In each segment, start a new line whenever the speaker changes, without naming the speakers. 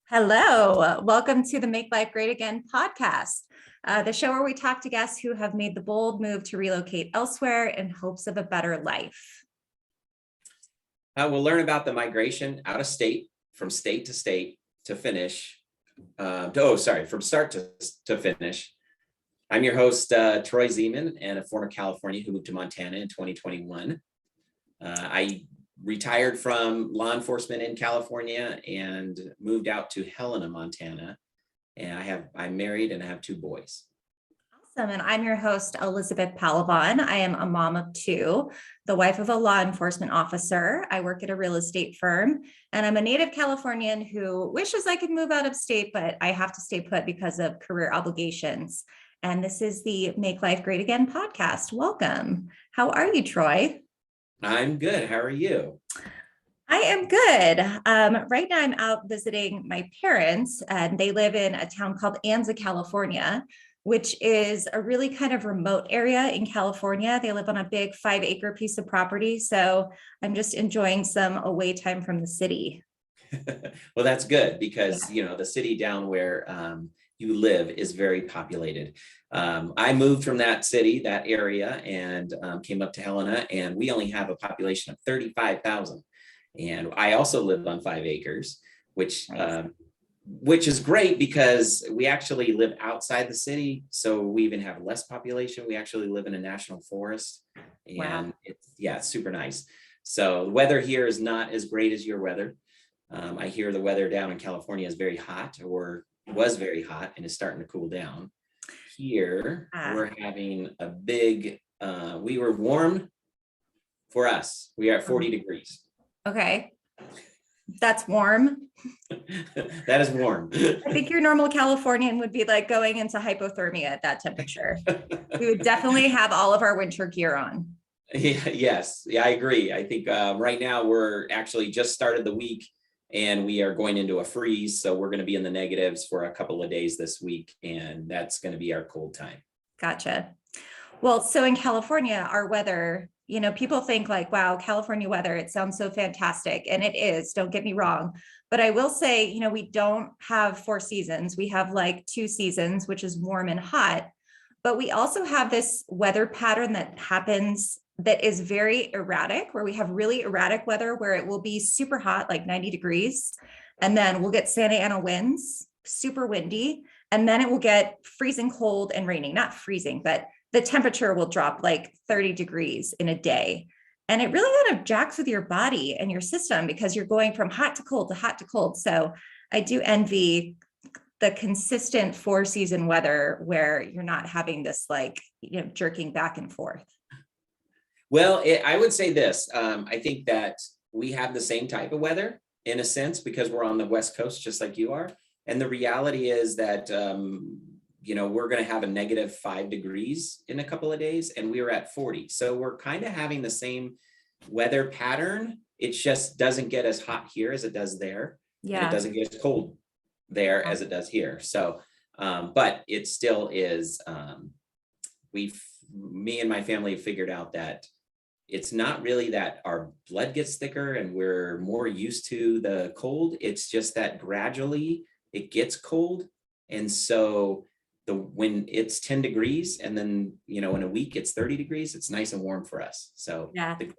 Hello, welcome to the Make Life Great Again podcast, the show where we talk to guests who have made the bold move to relocate elsewhere in hopes of a better life.
We'll learn about the migration out of state, from state to finish. From start to finish. I'm your host, Troy Zeman, and a former Californian who moved to Montana in 2021. I retired from law enforcement in California and moved out to Helena, Montana. And I'm married and I have two boys.
Awesome. And I'm your host, Elizabeth Palavon. I am a mom of two, the wife of a law enforcement officer. I work at a real estate firm, and I'm a native Californian who wishes I could move out of state, but I have to stay put because of career obligations. And this is the Make Life Great Again podcast. Welcome. How are you, Troy?
I'm good. How are you?
I am good. Right now I'm out visiting my parents, and they live in a town called Anza, California, which is a really kind of remote area in California. They live on a big 5-acre piece of property. So I'm just enjoying some away time from the city.
Well, that's good because, the city down where you live is very populated. I moved from that area, and came up to Helena, and we only have a population of 35,000. And I also live on 5 acres, which is great because we actually live outside the city. So we even have less population. We actually live in a national forest, and it's super nice. So the weather here is not as great as your weather. I hear the weather down in California is very hot, or was very hot, and is starting to cool down. Here, we're having a big, we were warm for us. We are at 40 degrees.
Okay. That's warm.
That is warm.
I think your normal Californian would be like going into hypothermia at that temperature. We would definitely have all of our winter gear on.
Yes, I agree. I think right now we're actually just started the week, and we are going into a freeze. So we're going to be in the negatives for a couple of days this week, and that's going to be our cold time.
Gotcha. Well, so in California, our weather, people think like, wow, California weather, it sounds so fantastic. And it is, don't get me wrong. But I will say, we don't have 4 seasons. We have like 2 seasons, which is warm and hot. But we also have this weather pattern that happens that is very erratic, where we have really erratic weather, where it will be super hot, like 90 degrees. And then we'll get Santa Ana winds, super windy. And then it will get freezing cold and raining, not freezing, but the temperature will drop like 30 degrees in a day. And it really kind of jacks with your body and your system because you're going from hot to cold to hot to cold. So I do envy the consistent 4-season weather where you're not having this jerking back and forth.
Well, I would say this. I think that we have the same type of weather in a sense because we're on the West Coast, just like you are. And the reality is that, we're going to have a negative 5 degrees in a couple of days, and we were at 40. So we're kind of having the same weather pattern. It just doesn't get as hot here as it does there. Yeah. And it doesn't get as cold there as it does here. So, but it still is, me and my family figured out that it's not really that our blood gets thicker and we're more used to the cold. It's just that gradually it gets cold. And so when it's 10 degrees and then, in a week it's 30 degrees, it's nice and warm for us. So the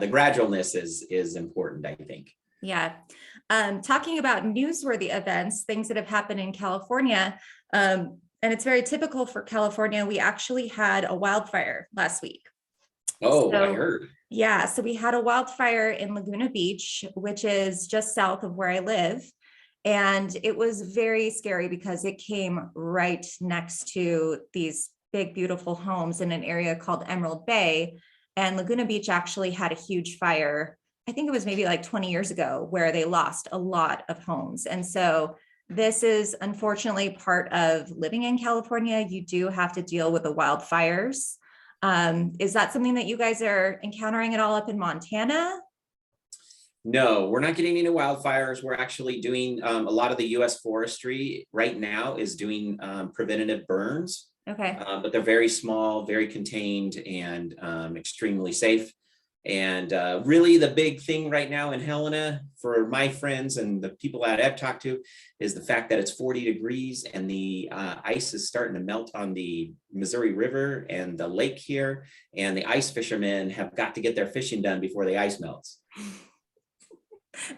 gradualness is important, I think.
Yeah. Talking about newsworthy events, things that have happened in California, and it's very typical for California. We actually had a wildfire last week.
Oh, I heard.
Yeah. So we had a wildfire in Laguna Beach, which is just south of where I live. And it was very scary because it came right next to these big, beautiful homes in an area called Emerald Bay. And Laguna Beach actually had a huge fire. I think it was maybe like 20 years ago where they lost a lot of homes. And so this is unfortunately part of living in California. You do have to deal with the wildfires. Is that something that you guys are encountering at all up in Montana?
No, we're not getting into wildfires. We're actually doing a lot of the U.S. forestry right now is doing preventative burns.
Okay.
But they're very small, very contained, and extremely safe. And really the big thing right now in Helena for my friends and the people that I've talked to is the fact that it's 40 degrees and the ice is starting to melt on the Missouri River and the lake here. And the ice fishermen have got to get their fishing done before the ice melts.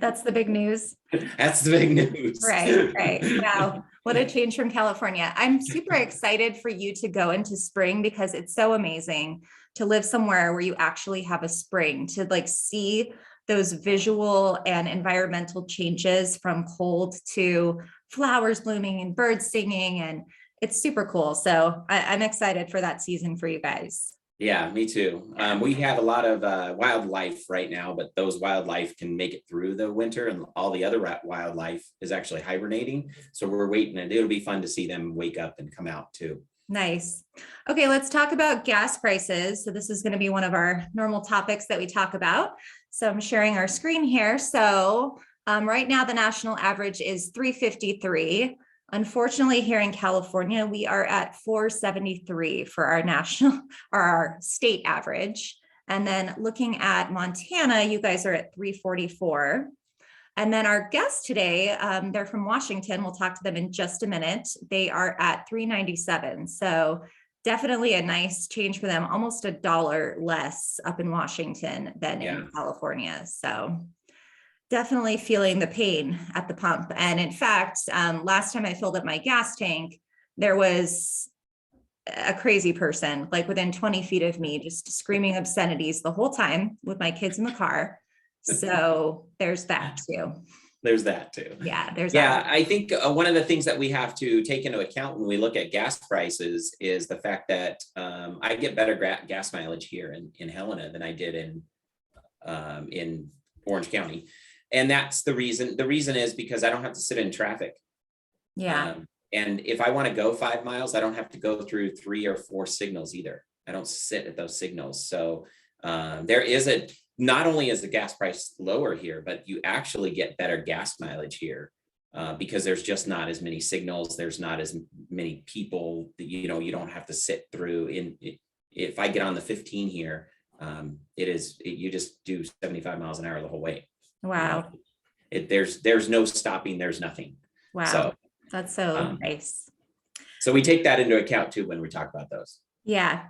That's the big news.
That's the big news.
Right, right. Wow. What a change from California. I'm super excited for you to go into spring because it's so amazing to live somewhere where you actually have a spring, to like see those visual and environmental changes from cold to flowers blooming and birds singing. And it's super cool. So I'm excited for that season for you guys.
Yeah, me too. We have a lot of wildlife right now, but those wildlife can make it through the winter, and all the other wildlife is actually hibernating. So we're waiting, and it'll be fun to see them wake up and come out too.
Nice. Okay, let's talk about gas prices. So this is going to be one of our normal topics that we talk about. So I'm sharing our screen here. So right now the national average is $3.53. Unfortunately, here in California, we are at $4.73 for our national or our state average. And then looking at Montana, you guys are at $3.44. And then our guests today, they're from Washington. We'll talk to them in just a minute. They are at $3.97. So definitely a nice change for them, almost $1 less up in Washington than in California. So definitely feeling the pain at the pump. And in fact, last time I filled up my gas tank, there was a crazy person like within 20 feet of me, just screaming obscenities the whole time with my kids in the car. So there's that too.
There's that too.
Yeah, there's
yeah.
that.
I think one of the things that we have to take into account when we look at gas prices is the fact that I get better gas mileage here in Helena than I did in Orange County. And that's the reason. The reason is because I don't have to sit in traffic.
Yeah.
And if I want to go 5 miles, I don't have to go through 3 or 4 signals either. I don't sit at those signals. So there is not only is the gas price lower here, but you actually get better gas mileage here because there's just not as many signals. There's not as many people that, you don't have to sit through. If I get on the 15 here, you just do 75 miles an hour the whole way.
Wow.
There's no stopping. There's nothing.
Wow.
So
that's so nice.
So we take that into account too when we talk about those.
Yeah.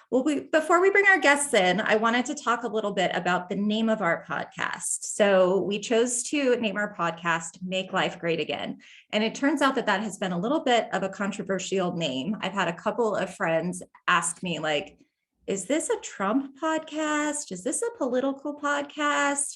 Well, before we bring our guests in, I wanted to talk a little bit about the name of our podcast. So we chose to name our podcast Make Life Great Again. And it turns out that has been a little bit of a controversial name. I've had a couple of friends ask me like, is this a Trump podcast? Is this a political podcast?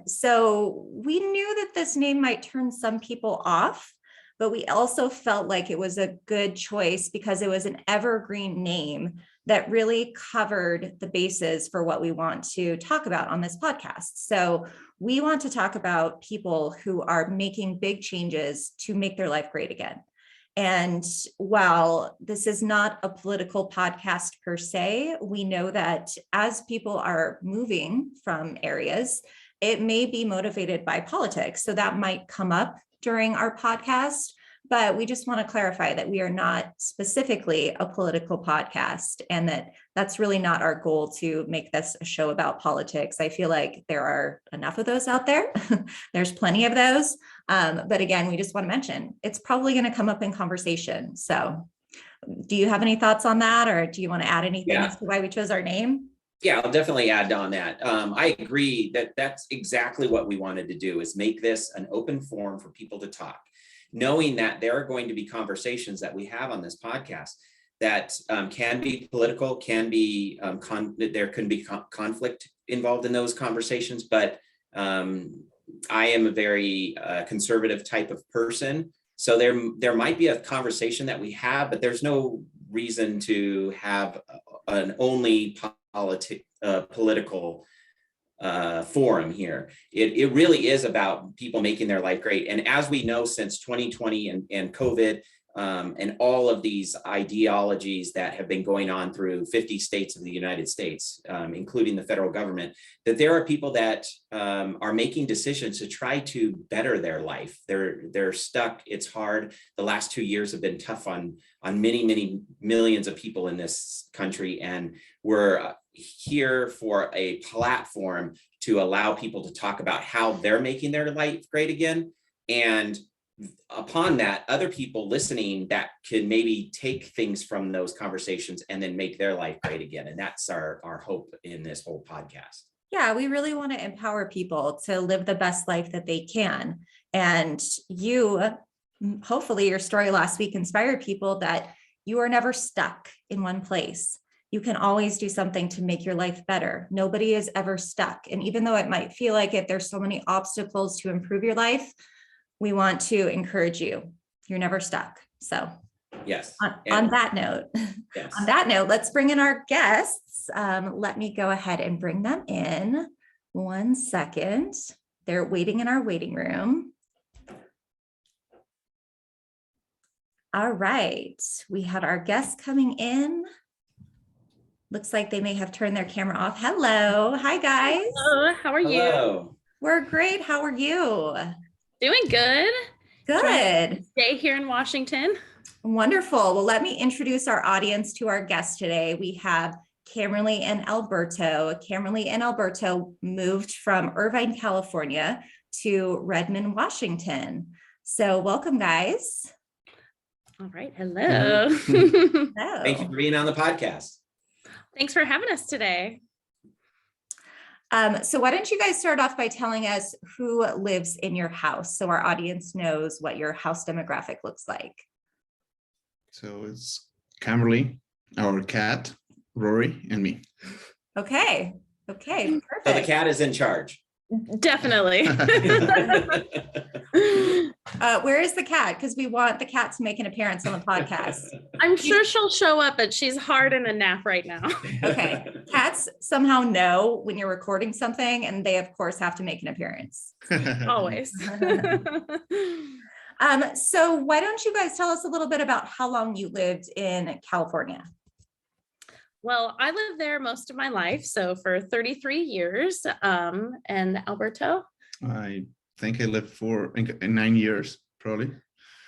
So we knew that this name might turn some people off, but we also felt like it was a good choice because it was an evergreen name that really covered the bases for what we want to talk about on this podcast. So we want to talk about people who are making big changes to make their life great again. And while this is not a political podcast per se, we know that as people are moving from areas, it may be motivated by politics. So that might come up during our podcast, but we just want to clarify that we are not specifically a political podcast and that's really not our goal to make this a show about politics. I feel like there are enough of those out there. There's plenty of those. But again, we just want to mention it's probably going to come up in conversation. So do you have any thoughts on that, or do you want to add anything as to why we chose our name?
Yeah, I'll definitely add on that. I agree that that's exactly what we wanted to do, is make this an open forum for people to talk, knowing that there are going to be conversations that we have on this podcast that can be political, can be, there can be conflict involved in those conversations, but I am a very conservative type of person. So there might be a conversation that we have, but there's no reason to have an only political forum here. It really is about people making their life great. And as we know, since 2020 and COVID and all of these ideologies that have been going on through 50 states of the United States, including the federal government, that there are people that are making decisions to try to better their life. They're stuck. It's hard. The last 2 years have been tough on many, many millions of people in this country. And we're here for a platform to allow people to talk about how they're making their life great again. And upon that, other people listening that can maybe take things from those conversations and then make their life great again. And that's our hope in this whole podcast.
Yeah, we really want to empower people to live the best life that they can. And hopefully your story last week inspired people that you are never stuck in one place. You can always do something to make your life better. Nobody is ever stuck. And even though it might feel like it, there's so many obstacles to improve your life, we want to encourage you. You're never stuck. So
yes.
On that note,
yes.
On that note, let's bring in our guests. Let me go ahead and bring them in. 1 second. They're waiting in our waiting room. All right, we had our guests coming in. Looks like they may have turned their camera off. Hello, hi guys.
Hello, how are you?
We're great, how are you?
Doing good.
Good.
Stay here in Washington.
Wonderful. Well, let me introduce our audience to our guest today. We have Kamerly and Alberto. Kamerly and Alberto moved from Irvine, California to Redmond, Washington. So welcome, guys.
All right. Hello.
Hello.
Thank you for being on the podcast.
Thanks for having us today.
So why don't you guys start off by telling us who lives in your house so our audience knows what your house demographic looks like.
So it's Kamerly, our cat, Rory, and me.
Okay. Okay. Perfect.
So the cat is in charge.
Definitely.
Where is the cat? Because we want the cat to make an appearance on the podcast.
I'm sure she'll show up, but she's hard in a nap right now.
Okay. Cats somehow know when you're recording something, and they, of course, have to make an appearance.
Always.
So why don't you guys tell us a little bit about how long you lived in California?
Well, I lived there most of my life, so for 33 years. And Alberto?
I think I lived for 9 years, probably.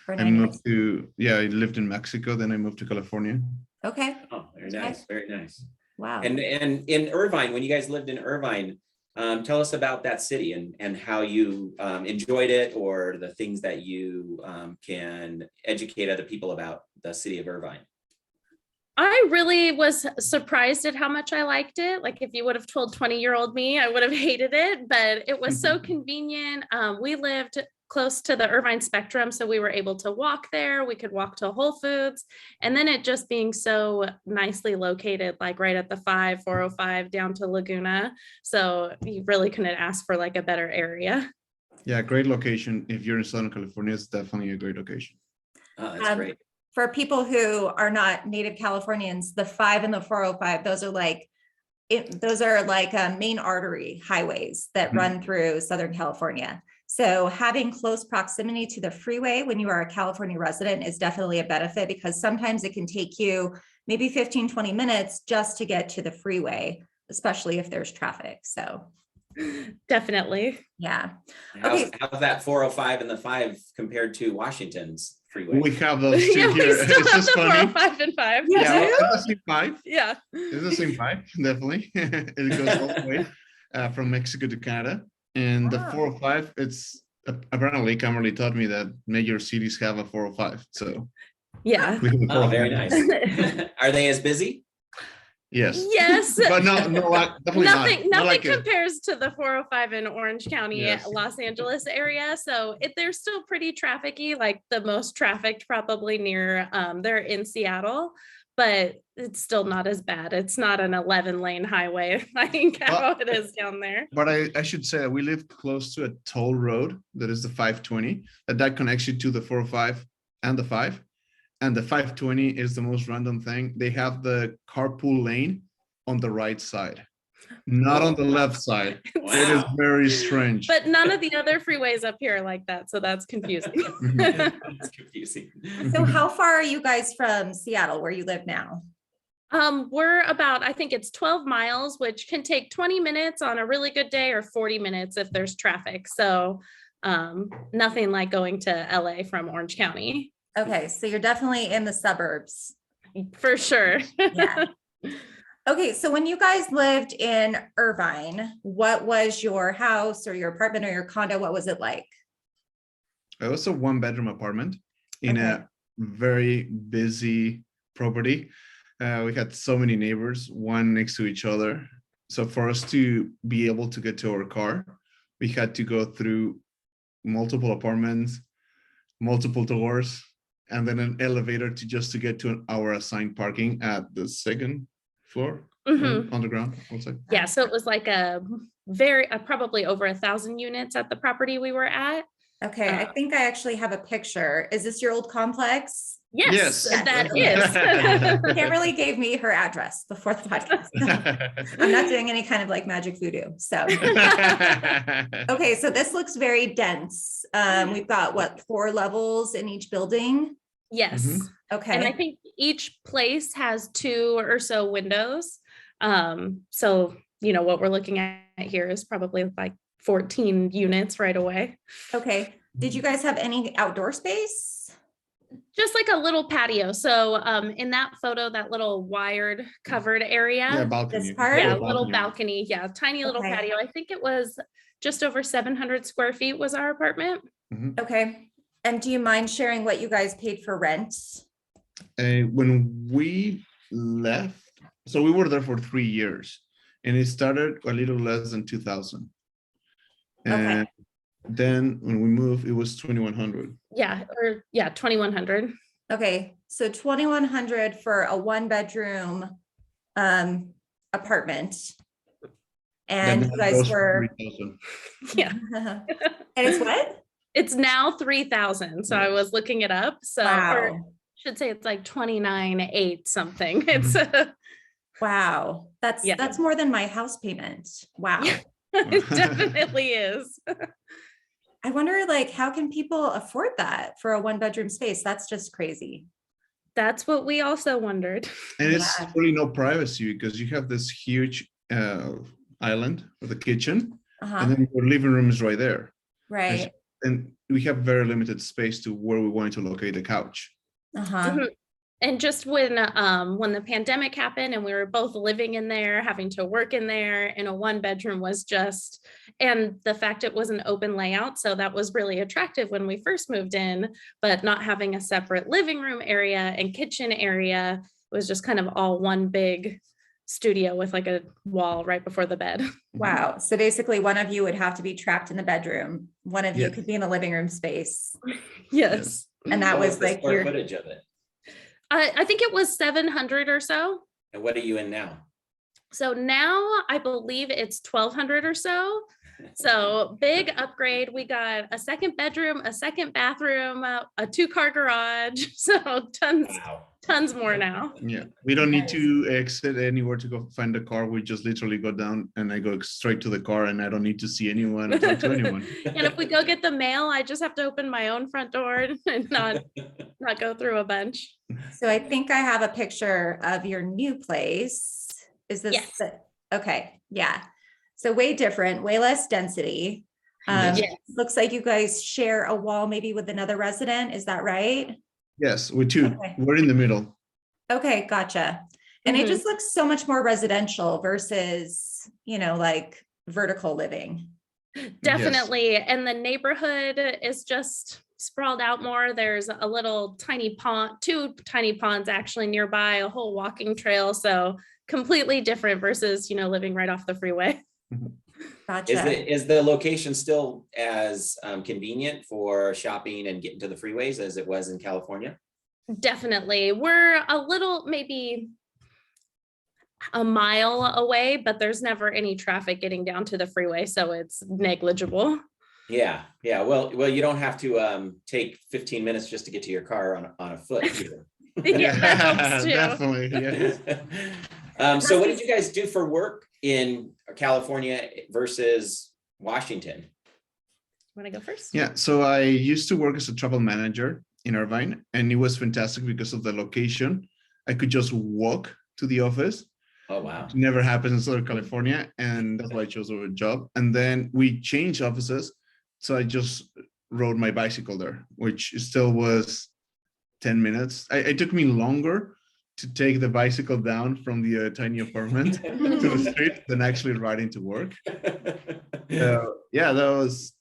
For
I
9
moved
years.
I lived in Mexico, then I moved to California.
Okay.
Oh, very nice. Very nice.
Wow.
And in Irvine, when you guys lived in Irvine, tell us about that city and how you enjoyed it, or the things that you can educate other people about the city of Irvine.
I really was surprised at how much I liked it. Like if you would have told 20-year-old me, I would have hated it, but it was so convenient. We lived close to the Irvine Spectrum, so we were able to walk there. We could walk to Whole Foods, and then it just being so nicely located, like right at the 405 down to Laguna. So you really couldn't ask for like a better area.
Yeah, great location. If you're in Southern California, it's definitely a great location.
Oh, that's great.
For people who are not native Californians, the 5 and the 405, those are like main artery highways that run through Southern California. So having close proximity to the freeway when you are a California resident is definitely a benefit, because sometimes it can take you maybe 15, 20 minutes just to get to the freeway, especially if there's traffic. So
Definitely.
yeah.
How's that 405 and the 5 compared to Washington's freeway?
We have those two
Yeah, we
here.
still
It's
have
just
the
funny.
405 and 5.
Yeah, it's the same 5.
Yeah.
It's the same 5, definitely. It goes all the way from Mexico to Canada. And the
Wow.
405, it's apparently Kamerly taught me that major cities have a 405. So
Yeah.
we have a
Oh, very
405.
nice. Are they as busy?
Yes.
Yes.
But no, definitely
Nothing
not like it.
compares to the 405 in Orange County,
Yes.
Los Angeles area. So they're still pretty trafficky, like the most trafficked probably near, they're in Seattle, but it's still not as bad. It's not an 11-lane highway like how it is down there.
But I should say that we live close to a toll road that is the 520, that connects you to the 405 and the 5. And the 520 is the most random thing. They have the carpool lane on the right side, not on the left side.
Wow.
It is very strange.
But none of the other freeways up here are like that. So that's confusing.
That's confusing.
So how far are you guys from Seattle, where you live now?
We're about, I think it's 12 miles, which can take 20 minutes on a really good day or 40 minutes if there's traffic. So nothing like going to LA from Orange County.
Okay, so you're definitely in the suburbs.
For sure.
Yeah. Okay, so when you guys lived in Irvine, what was your house or your apartment or your condo? What was it like?
It was a one-bedroom apartment in
Okay.
a very busy property. We had so many neighbors, one next to each other. So for us to be able to get to our car, we had to go through multiple apartments, multiple doors, and then an elevator to get to our assigned parking at the second floor
Mhm.
on the ground, I would say.
Yeah, so it was like a very probably over 1,000 units at the property we were at.
Okay, I
Uh,
think I actually have a picture. Is this your old complex?
Yes,
Yes.
that
Yes.
is.
Kamerly gave me her address before the podcast. I'm not doing any kind of like magic voodoo. So, okay, so this looks very dense. We've got what, 4 levels in each building?
Yes.
Mhm.
Okay.
And I think each place has 2 or so windows. So, what we're looking at here is probably like 14 units right away.
Okay. Did you guys have any outdoor space?
Just like a little patio. So in that photo, that little wired covered area.
Yeah, balcony.
This part?
Yeah,
Little
little balcony. Yeah, tiny little
Okay.
patio. I think it was just over 700 square feet was our apartment.
Mhm.
Okay. And do you mind sharing what you guys paid for rent?
When we left, so we were there for 3 years, and it started a little less than 2,000.
Okay.
And then when we moved, it was 2,100.
Yeah, 2,100.
Okay, so 2,100 for a 1-bedroom apartment. And
Then
you
it
guys
goes for
were
3,000.
Yeah.
And it's what?
It's now 3,000. So I was looking it up. So or
Wow.
should say it's like 29,800 something. It's
Wow.
Yeah.
That's more than my house payment. Wow.
Yeah. It definitely is.
I wonder, like, how can people afford that for a 1-bedroom space? That's just crazy.
That's what we also wondered.
And it's
Yeah.
really no privacy because you have this huge island with a kitchen,
Uh-huh.
and then your living room is right there.
Right.
And we have very limited space to where we want to locate the couch.
Uh-huh.
Mhm. And just when the pandemic happened and we were both living in there, having to work in there, and a 1-bedroom was just, and the fact it was an open layout, so that was really attractive when we first moved in, but not having a separate living room area and kitchen area, it was just kind of all one big studio with like a wall right before the bed.
Wow. So basically one of you would have to be trapped in the bedroom. One of you
Yes.
could be in a living room space.
Yes.
And that
What
was
the
like
square
your,
footage of it.
I think it was 700 or so.
And what are you in now?
So now I believe it's 1,200 or so. So big upgrade. We got a second bedroom, a second bathroom, a 2-car garage. So
Wow.
tons more now.
Yeah, we don't need
Nice.
to exit anywhere to go find the car. We just literally go down and I go straight to the car, and I don't need to see anyone or talk to anyone.
And if we go get the mail, I just have to open my own front door and not go through a bunch.
so I think I have a picture of your new place. Is this?
Yes.
Okay. Yeah. So way different, way less density.
Yes.
Looks like you guys share a wall maybe with another resident. Is that right?
Yes, we two.
Okay.
We're in the middle.
Okay, gotcha. And it
Mhm.
just looks so much more residential versus, like vertical living.
Definitely. And the neighborhood is just sprawled out more. There's a little tiny pond, 2 tiny ponds actually nearby, a whole walking trail. So completely different versus, living right off the freeway.
Gotcha.
Is the location still as convenient for shopping and getting to the freeways as it was in California?
Definitely. We're a little, maybe a mile away, but there's never any traffic getting down to the freeway. So it's negligible.
Yeah. Well, you don't have to take 15 minutes just to get to your car on a foot either.
Yeah, that helps too.
Definitely. Yeah.
So what did you guys do for work in California versus Washington?
Want to go first?
Yeah. So I used to work as a travel manager in Irvine, and it was fantastic because of the location. I could just walk to the office.
Oh, wow.
It never happens in Southern California, and that's why I chose our job. And then we changed offices, so I just rode my bicycle there, which still was 10 minutes. It took me longer to take the bicycle down from the tiny apartment to the street than actually riding to work. So yeah, that was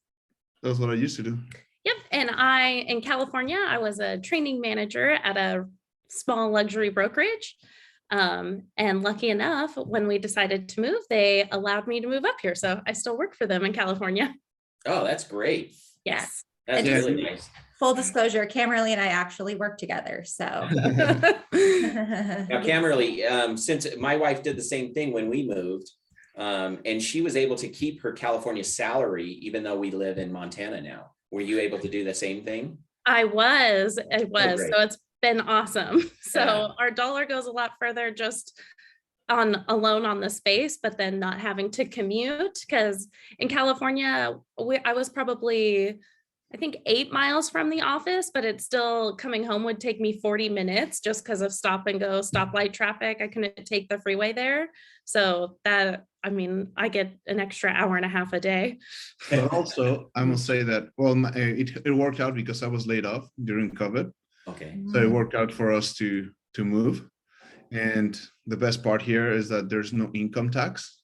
what I used to do.
Yep. And in California, I was a training manager at a small luxury brokerage. And lucky enough, when we decided to move, they allowed me to move up here. So I still work for them in California.
Oh, that's great.
Yes.
That's
And
really nice.
Full disclosure, Kamerly and I actually work together, so.
Now, Kamerly, since my wife did the same thing when we moved, and she was able to keep her California salary, even though we live in Montana now. Were you able to do the same thing?
I was.
great.
So it's been awesome. So
Yeah.
our dollar goes a lot further just alone on the space, but then not having to commute, because in California, I was probably, I think 8 miles from the office, but it's still coming home would take me 40 minutes just because of stop and go stoplight traffic. I couldn't take the freeway there. So that, I mean, I get an extra hour and a half a day.
But also, I must say that, well, it worked out because I was laid off during COVID.
Okay.
So it worked out for us to move. And the best part here is that there's no income tax.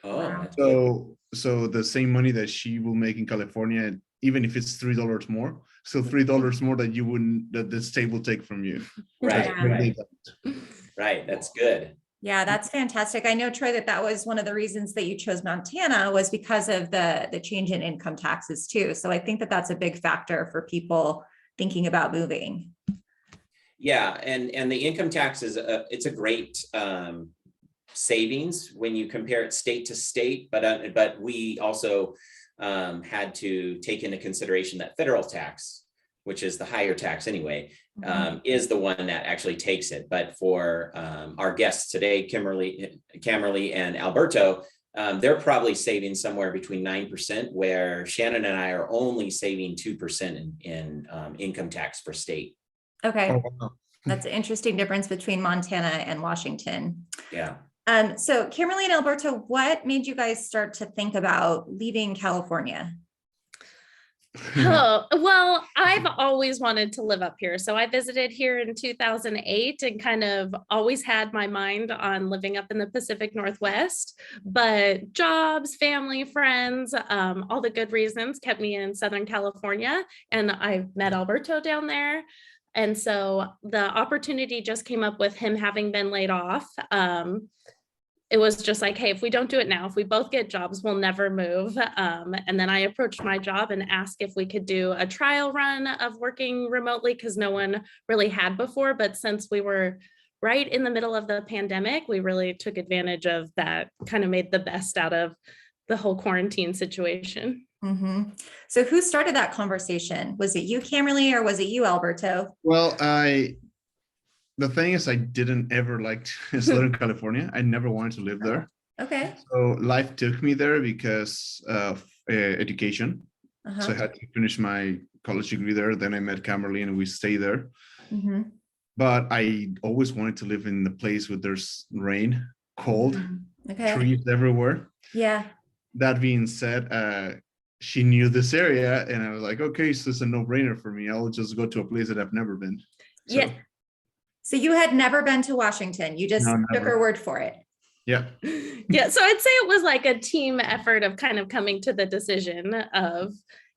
Oh, that's good.
So the same money that she will make in California, even if it's $3 more, still $3 more that the state will take from you.
Right,
Yeah.
right, right. That's good.
Yeah, that's fantastic. I know, Troy, that was one of the reasons that you chose Montana was because of the change in income taxes too. So I think that that's a big factor for people thinking about moving.
Yeah, and the income tax is it's a great savings when you compare it state to state, but we also had to take into consideration that federal tax, which is the higher tax anyway, is the one that actually takes it. But for our guests today, Kamerly and Alberto, they're probably saving somewhere between 9%, where Shannon and I are only saving 2% in income tax for state.
Okay,
Oh, wow.
that's an interesting difference between Montana and Washington.
Yeah.
So Kamerly and Alberto, what made you guys start to think about leaving California?
Oh, well, I've always wanted to live up here. So I visited here in 2008 and kind of always had my mind on living up in the Pacific Northwest, but jobs, family, friends, all the good reasons kept me in Southern California. And I met Alberto down there. And so the opportunity just came up with him having been laid off. It was just like, hey, if we don't do it now, if we both get jobs, we'll never move. And then I approached my job and asked if we could do a trial run of working remotely, because no one really had before. But since we were right in the middle of the pandemic, we really took advantage of that, kind of made the best out of the whole quarantine situation.
Mm-hmm. So who started that conversation? Was it you, Kamerly, or was it you, Alberto?
Well, the thing is, I didn't ever like Southern California. I never wanted to live there.
Okay.
So life took me there because of education. So I had to finish my college degree there. Then I met Kamerly and we stayed there.
Mm-hmm.
But I always wanted to live in a place where there's rain, cold,
Okay.
trees everywhere.
Yeah.
That being said, she knew this area and I was like, okay, so it's a no-brainer for me. I'll just go to a place that I've never been. So,
Yeah. So you had never been to Washington. You just
No,
took
never.
her word for it.
Yeah.
Yeah, so I'd say it was like a team effort of kind of coming to the decision of,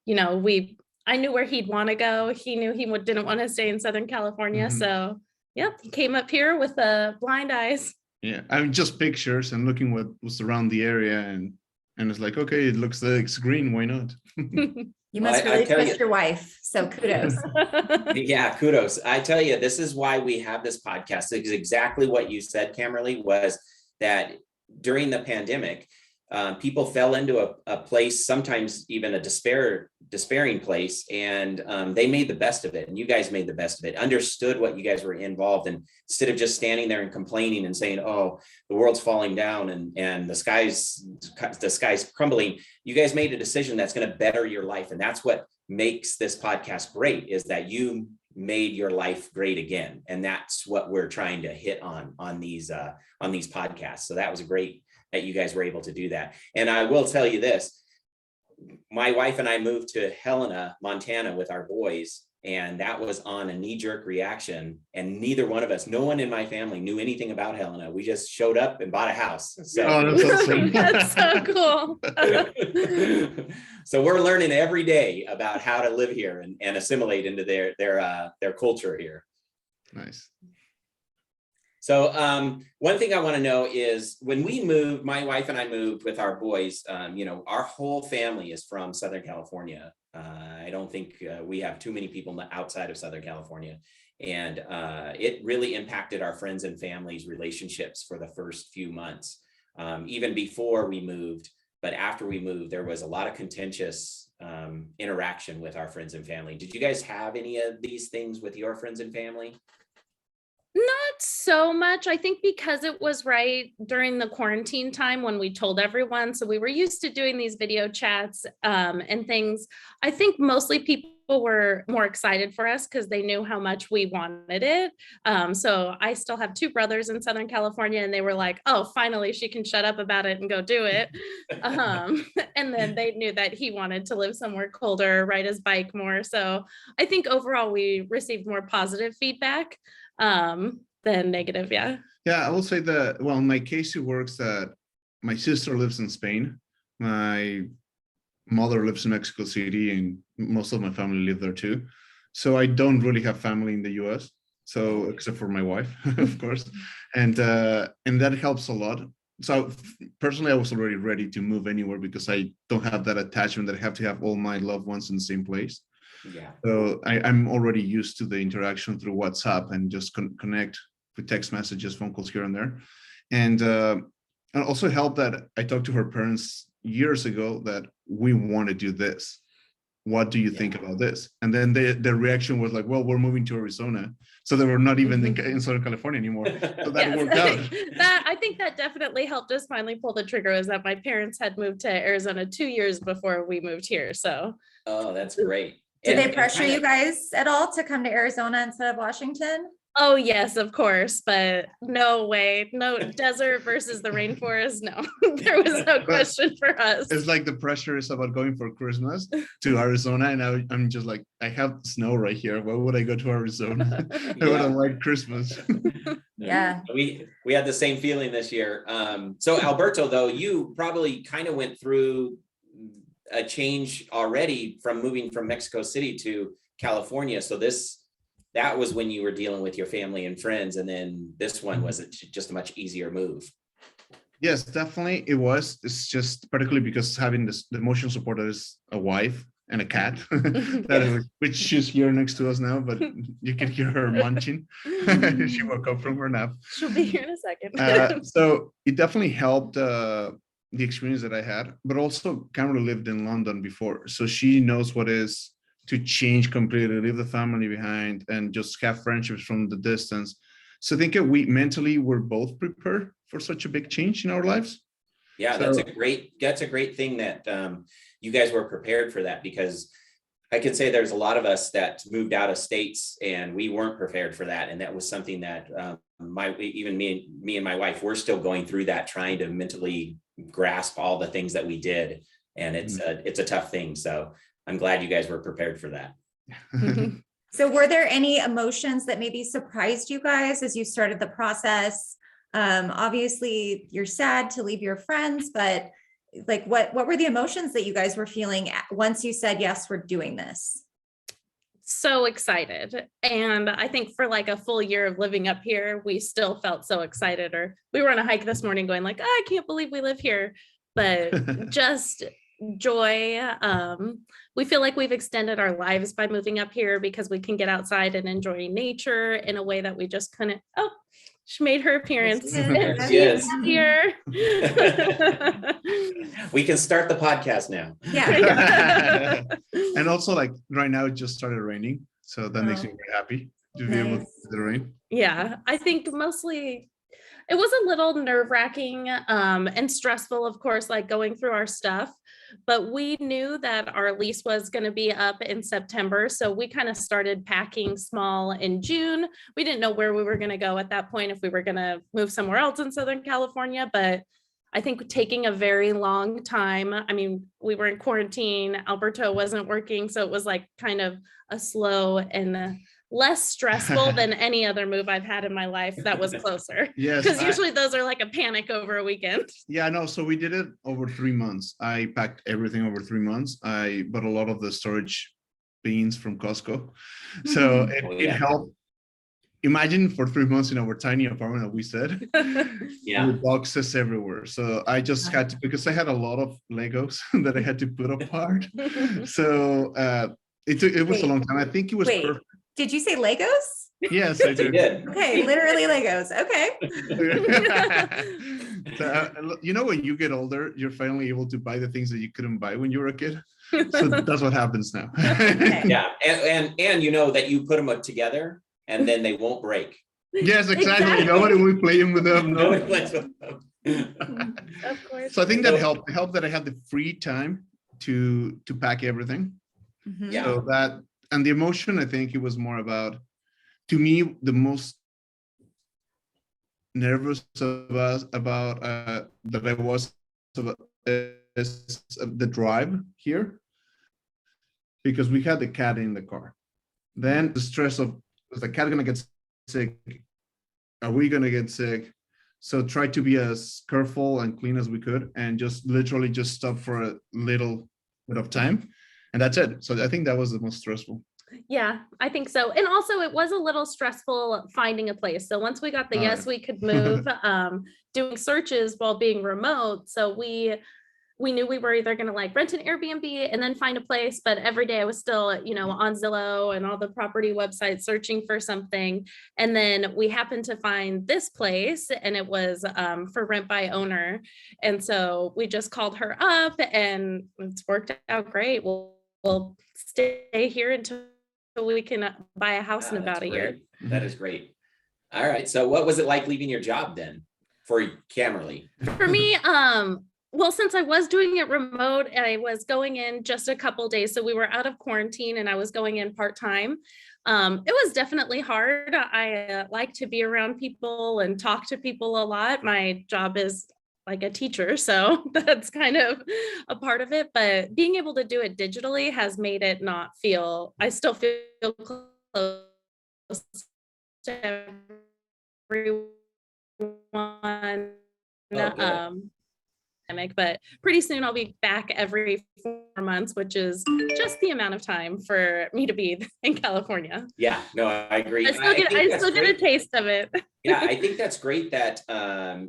I knew where he'd want to go. He knew he didn't want to stay in Southern California.
Mhm.
So, yep, he came up here with blind eyes.
Yeah. I mean, just pictures and looking what was around the area and it's like, okay, it looks like it's green. Why not?
You
Well,
must
I
really
tell
trust
you-
your wife. So kudos.
Yeah, kudos. I tell you, this is why we have this podcast. It's exactly what you said, Kamerly, was that during the pandemic, people fell into a place, sometimes even a despairing place, and they made the best of it. And you guys made the best of it, understood what you guys were involved in, instead of just standing there and complaining and saying, oh, the world's falling down and the sky's crumbling. You guys made a decision that's going to better your life. And that's what makes this podcast great, is that you made your life great again. And that's what we're trying to hit on these podcasts. So that was great that you guys were able to do that. And I will tell you this, my wife and I moved to Helena, Montana with our boys And that was on a knee-jerk reaction. And neither one of us, no one in my family knew anything about Helena. We just showed up and bought a house. So,
that's awesome.
That's so cool.
so we're learning every day about how to live here and assimilate into their culture here.
Nice.
So one thing I want to know is when we moved, my wife and I moved with our boys, our whole family is from Southern California. I don't think we have too many people outside of Southern California. And it really impacted our friends and families' relationships for the first few months, even before we moved. But after we moved, there was a lot of contentious interaction with our friends and family. Did you guys have any of these things with your friends and family?
Not so much. I think because it was right during the quarantine time when we told everyone. So we were used to doing these video chats and things. I think mostly people were more excited for us because they knew how much we wanted it. So I still have two brothers in Southern California, and they were like, oh, finally she can shut up about it and go do it. And then they knew that he wanted to live somewhere colder, ride his bike more. So I think overall we received more positive feedback than negative. Yeah.
Yeah, I will say that, well, in my case, it works that my sister lives in Spain. My mother lives in Mexico City, and most of my family live there too. So I don't really have family in the US. So except for my wife, of course. And that helps a lot. So personally, I was already ready to move anywhere because I don't have that attachment that I have to have all my loved ones in the same place.
Yeah.
So I'm already used to the interaction through WhatsApp and just connect with text messages, phone calls here and there. And also helped that I talked to her parents years ago that we want to do this. What do you think about this? And then the reaction was like, well, we're moving to Arizona. So they were not even in Southern California anymore. So that worked out.
I think that definitely helped us finally pull the trigger, is that my parents had moved to Arizona 2 years before we moved here. So.
Oh, that's great.
Did they pressure you guys at all to come to Arizona instead of Washington?
Oh, yes, of course. But no way. No, desert versus the rainforest. No, there was no question for us.
It's like the pressure is about going for Christmas to Arizona. And I'm just like, I have snow right here. Why would I go to Arizona? I would have liked Christmas.
Yeah.
We had the same feeling this year. So Alberto, though, you probably kind of went through a change already from moving from Mexico City to California. So that was when you were dealing with your family and friends. And then this one was just a much easier move.
Yes, definitely it was. It's just particularly because having the emotional support is a wife and a cat, which she's here next to us now, but you can hear her munching. She woke up from her nap.
She'll be here in a second.
So it definitely helped the experience that I had, but also Kamerly lived in London before. So she knows what is to change completely, leave the family behind and just have friendships from the distance. So I think we mentally were both prepared for such a big change in our lives.
Yeah,
so,
that's a great thing that you guys were prepared for that, because I can say there's a lot of us that moved out of states and we weren't prepared for that. And that was something that me and my wife, we're still going through that, trying to mentally grasp all the things that we did. And it's a tough thing. So I'm glad you guys were prepared for that.
So were there any emotions that maybe surprised you guys as you started the process? Obviously you're sad to leave your friends, but like what were the emotions that you guys were feeling once you said, yes, we're doing this?
So excited. And I think for like a full year of living up here, we still felt so excited. Or we were on a hike this morning going like, oh, I can't believe we live here, but just joy. We feel like we've extended our lives by moving up here because we can get outside and enjoy nature in a way that we just couldn't. Oh, she made her appearance.
Yes.
Here.
We can start the podcast now.
Yeah.
And also like right now it just started raining. So that makes me very happy to be able to see the rain.
Yeah, I think mostly it was a little nerve-wracking and stressful, of course, like going through our stuff, but we knew that our lease was going to be up in September. So we kind of started packing small in June. We didn't know where we were going to go at that point, if we were going to move somewhere else in Southern California, but I think taking a very long time. I mean, we were in quarantine, Alberto wasn't working, so it was like kind of a slow and less stressful than any other move I've had in my life that was closer.
Yes,
Because usually those are like a panic over a weekend.
yeah, no, so we did it over 3 months. I packed everything over 3 months. I bought a lot of the storage beans from Costco. So
Oh,
it
yeah.
helped. Imagine for 3 months in our tiny apartment that we said,
Yeah.
with boxes everywhere. So I just had to, because I had a lot of Legos that I had to put apart. So it was a long time. I think it was
Wait,
perfect.
did you say Legos?
Yes, I
They
did.
did.
Okay, literally Legos. Okay.
So, you know, when you get older, you're finally able to buy the things that you couldn't buy when you were a kid. So that's what happens now.
Yeah, and you know that you put them together and then they won't break.
Yes, exactly.
Exactly.
Nobody will be playing with them. No.
Nobody plays with them.
Of course.
So I think that helped. It helped that I had the free time to pack everything.
Mhm.
Yeah.
So that, and the emotion, I think it was more about, to me, the most nervous about that I was about is the drive here, because we had the cat in the car. Then the stress of, is the cat gonna get sick? Are we gonna get sick? So try to be as careful and clean as we could, and just literally just stop for a little bit of time, and that's it. So I think that was the most stressful.
Yeah, I think so. And also it was a little stressful finding a place. So once we got the yes, we could move, doing searches while being remote. So we knew we were either going to like rent an Airbnb and then find a place, but every day I was still, you know, on Zillow and all the property websites searching for something. And then we happened to find this place, and it was for rent by owner. And so we just called her up, and it's worked out great. We'll stay here until we can buy a house in
Wow, that's
about a year.
great. That is great. All right. So what was it like leaving your job then for Kamerly?
For me, well, since I was doing it remote and I was going in just a couple days, so we were out of quarantine and I was going in part-time. It was definitely hard. I like to be around people and talk to people a lot. My job is like a teacher, so that's kind of a part of it. But being able to do it digitally has made it not feel, I still feel close to everyone. But pretty soon I'll be back every 4 months, which is just the amount of time for me to be in California.
Yeah, no, I agree.
I still get a taste of it.
Yeah, I think that's great that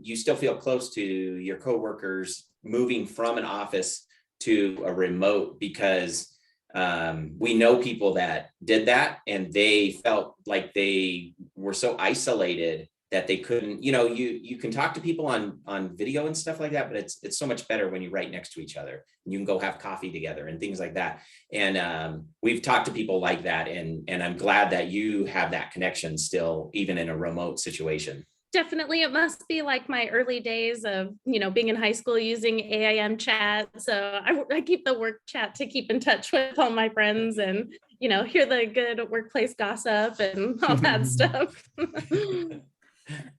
you still feel close to your coworkers moving from an office to a remote, because we know people that did that and they felt like they were so isolated that they couldn't, you know, you can talk to people on video and stuff like that, but it's so much better when you're right next to each other and you can go have coffee together and things like that. And we've talked to people like that, and I'm glad that you have that connection still, even in a remote situation.
Definitely. It must be like my early days of, you know, being in high school using AIM chat. So I keep the work chat to keep in touch with all my friends and, you know, hear the good workplace gossip and all that stuff.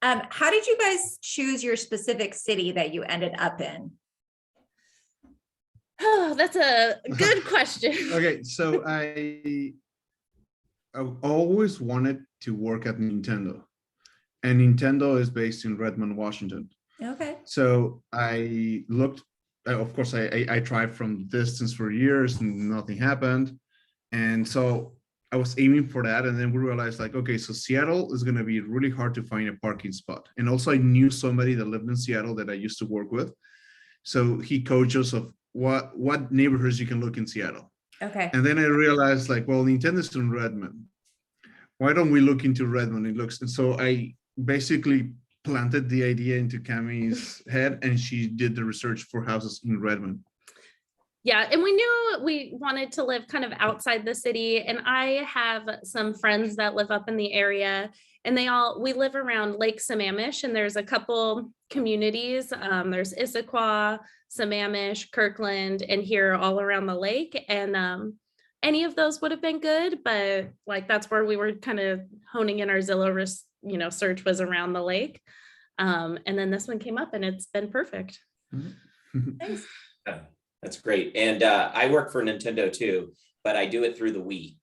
How did you guys choose your specific city that you ended up in?
Oh, that's a good question.
Okay, so I've always wanted to work at Nintendo, and Nintendo is based in Redmond, Washington.
Okay.
So I looked, of course, I tried from distance for years and nothing happened. And so I was aiming for that. And then we realized, like, okay, so Seattle is going to be really hard to find a parking spot. And also I knew somebody that lived in Seattle that I used to work with. So he coached us of what neighborhoods you can look in Seattle.
Okay.
And then I realized, like, well, Nintendo's in Redmond. Why don't we look into Redmond? It looks, and so I basically planted the idea into Cammy's head, and she did the research for houses in Redmond.
Yeah, and we knew we wanted to live kind of outside the city. And I have some friends that live up in the area, and we live around Lake Sammamish, and there's a couple communities. There's Issaquah, Sammamish, Kirkland, and here all around the lake. And any of those would have been good, but like that's where we were kind of honing in our Zillow, search was around the lake. And then this one came up, and it's been perfect.
Nice.
Yeah, that's great. And I work for Nintendo too, but I do it through the Wii.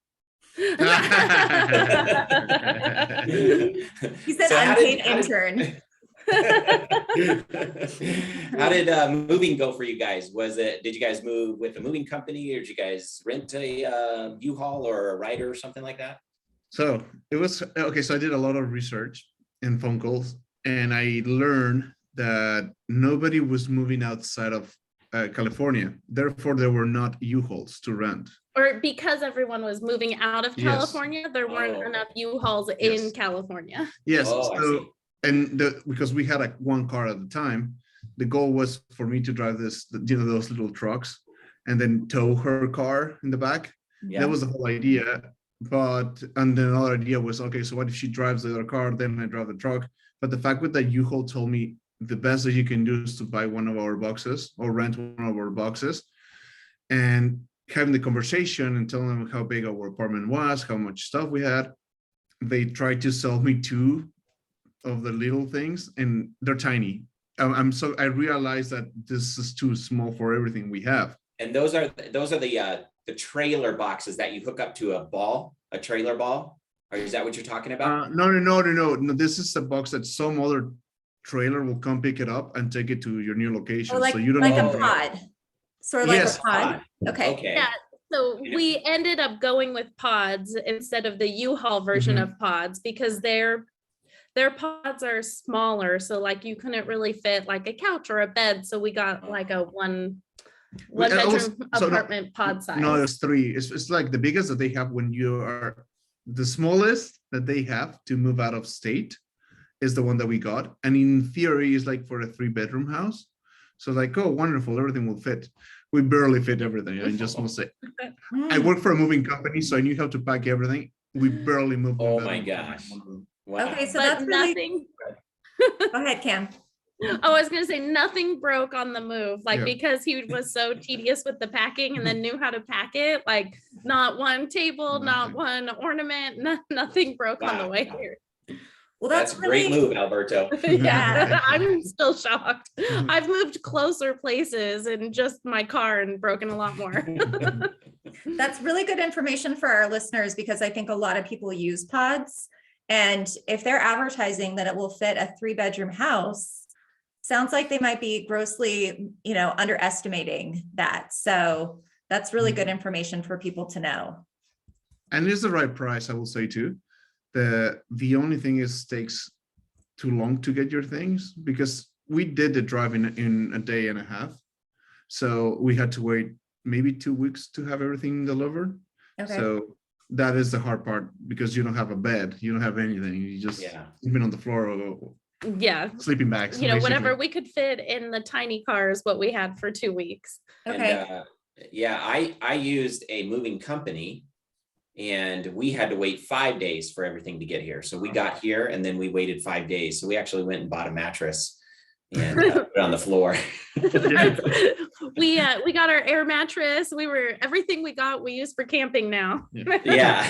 He's an
So
unpaid intern.
how did moving go for you guys? Did you guys move with a moving company, or did you guys rent a U-Haul or a rider or something like that?
So it was okay. So I did a lot of research and phone calls, and I learned that nobody was moving outside of California. Therefore, there were not U-Hauls to rent.
Or because everyone was moving out of
Yes.
California, there weren't
Oh.
enough U-Hauls
Yes.
in California.
Yes.
Oh, I see.
So because we had like one car at the time, the goal was for me to drive those little trucks and then tow her car in the back.
Yeah.
That was the whole idea. And then another idea was, okay, so what if she drives the other car, then I drive the truck? But the fact that U-Haul told me the best that you can do is to buy one of our boxes or rent one of our boxes, and having the conversation and telling them how big our apartment was, how much stuff we had. They tried to sell me two of the little things, and they're tiny. I realized that this is too small for everything we have.
And those are the trailer boxes that you hook up to a trailer ball. Or is that what you're talking about?
No. This is a box that some other trailer will come pick it up and take it to your new location.
Or like,
So you don't
like
have
a pod, sort of like
Yes,
a pod. Okay.
Okay.
Yeah. So we ended up going with pods instead of the U-Haul version
Mhm.
of pods because their pods are smaller. So like you couldn't really fit like a couch or a bed. So we got like a one bedroom apartment pod size.
No, it's three. It's like the biggest that they have when you are the smallest that they have to move out of state is the one that we got. And in theory, is like for a 3-bedroom house. So like, oh, wonderful, everything will fit. We barely fit everything. I just want to say, I work for a moving company, so I knew how to pack everything. We barely moved.
Oh
one
my
bedroom.
gosh. Wow.
Okay, so
But
that's really,
nothing.
go ahead, Cam.
Oh, I was gonna say nothing broke on the move, like
Yeah.
because he was so tedious with the packing and then knew how to pack it. Like not one table, not
Nothing.
one ornament, nothing broke on the
Wow.
way here.
Well,
That's
that's
a great
really,
move, Alberto.
Yeah, I'm still shocked.
Mhm.
I've moved closer places in just my car and broken a lot more.
that's really good information for our listeners, because I think a lot of people use pods. And if they're advertising that it will fit a 3-bedroom house, sounds like they might be grossly, underestimating that. So that's really good information for people to know.
And it's the right price, I will say too. The only thing is takes too long to get your things, because we did the drive in a day and a half. So we had to wait maybe 2 weeks to have everything delivered.
Okay.
So that is the hard part, because you don't have a bed, you don't have anything. You just
Yeah.
sleeping on the floor or
Yeah,
sleeping bags.
whatever
basically.
we could fit in the tiny car is what we had for 2 weeks.
Okay.
And yeah, I used a moving company, and we had to wait 5 days for everything to get here. So we got here and then we waited 5 days. So we actually went and bought a mattress and put it on the floor.
We got our air mattress. Everything we got we use for camping now.
Yeah.